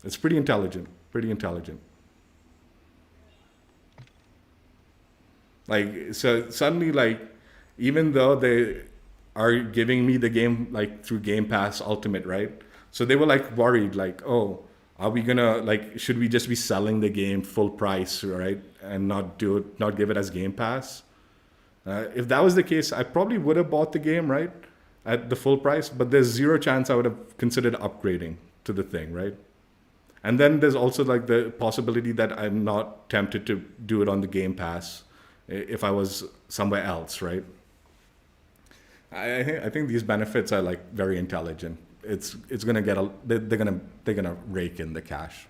It's pretty intelligent. Pretty intelligent. Like, so suddenly, like, even though they are giving me the game, like, through Game Pass Ultimate, right? So they were, like, worried, like, oh, are we gonna, like, should we just be selling the game full price, right? And not give it as Game Pass? If that was the case, I probably would have bought the game, right? At the full price, but there's zero chance I would have considered upgrading to the thing, right? And then there's also like the possibility that I'm not tempted to do it on the Game Pass if I was somewhere else, right? I think these benefits are like very intelligent. It's gonna get they're gonna rake in the cash.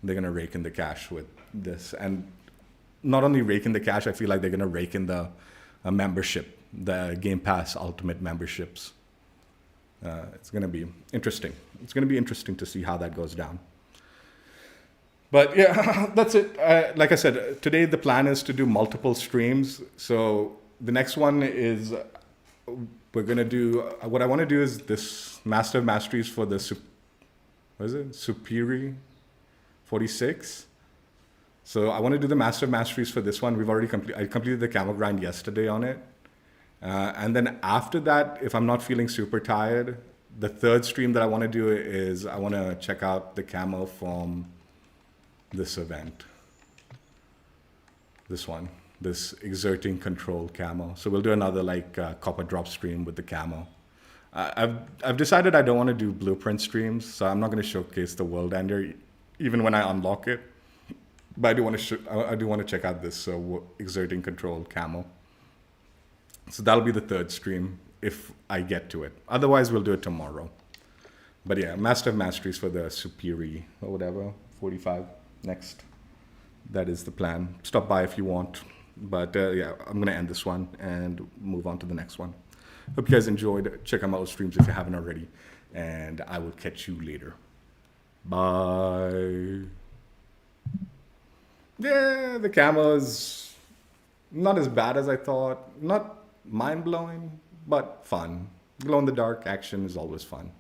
They're gonna rake in the cash with this, and not only rake in the cash, I feel like they're gonna rake in the membership, the Game Pass Ultimate memberships. It's gonna be interesting. It's gonna be interesting to see how that goes down. But yeah, that's it. Like I said, today the plan is to do multiple streams. So the next one is we're gonna do. What I want to do is this Master of Masteries for the what is it? Superi 46. So I want to do the Master of Masteries for this one. We've already I completed the camo grind yesterday on it. And then after that, if I'm not feeling super tired, the third stream that I want to do is I want to check out the camo from this event. This one, this exerting control camo. So we'll do another like copper drop stream with the camo. I've decided I don't want to do blueprint streams, so I'm not going to showcase the world ender even when I unlock it. But I do want to check out this exerting control camo. So that'll be the third stream if I get to it. Otherwise, we'll do it tomorrow. But yeah, Master of Masteries for the Superi or whatever, 45 next. That is the plan. Stop by if you want. But yeah, I'm going to end this one and move on to the next one. Hope you guys enjoyed. Check out my old streams if you haven't already. And I will catch you later. Bye. Yeah, the camo is not as bad as I thought. Not mind-blowing, but fun. Glow-in-the-dark action is always fun.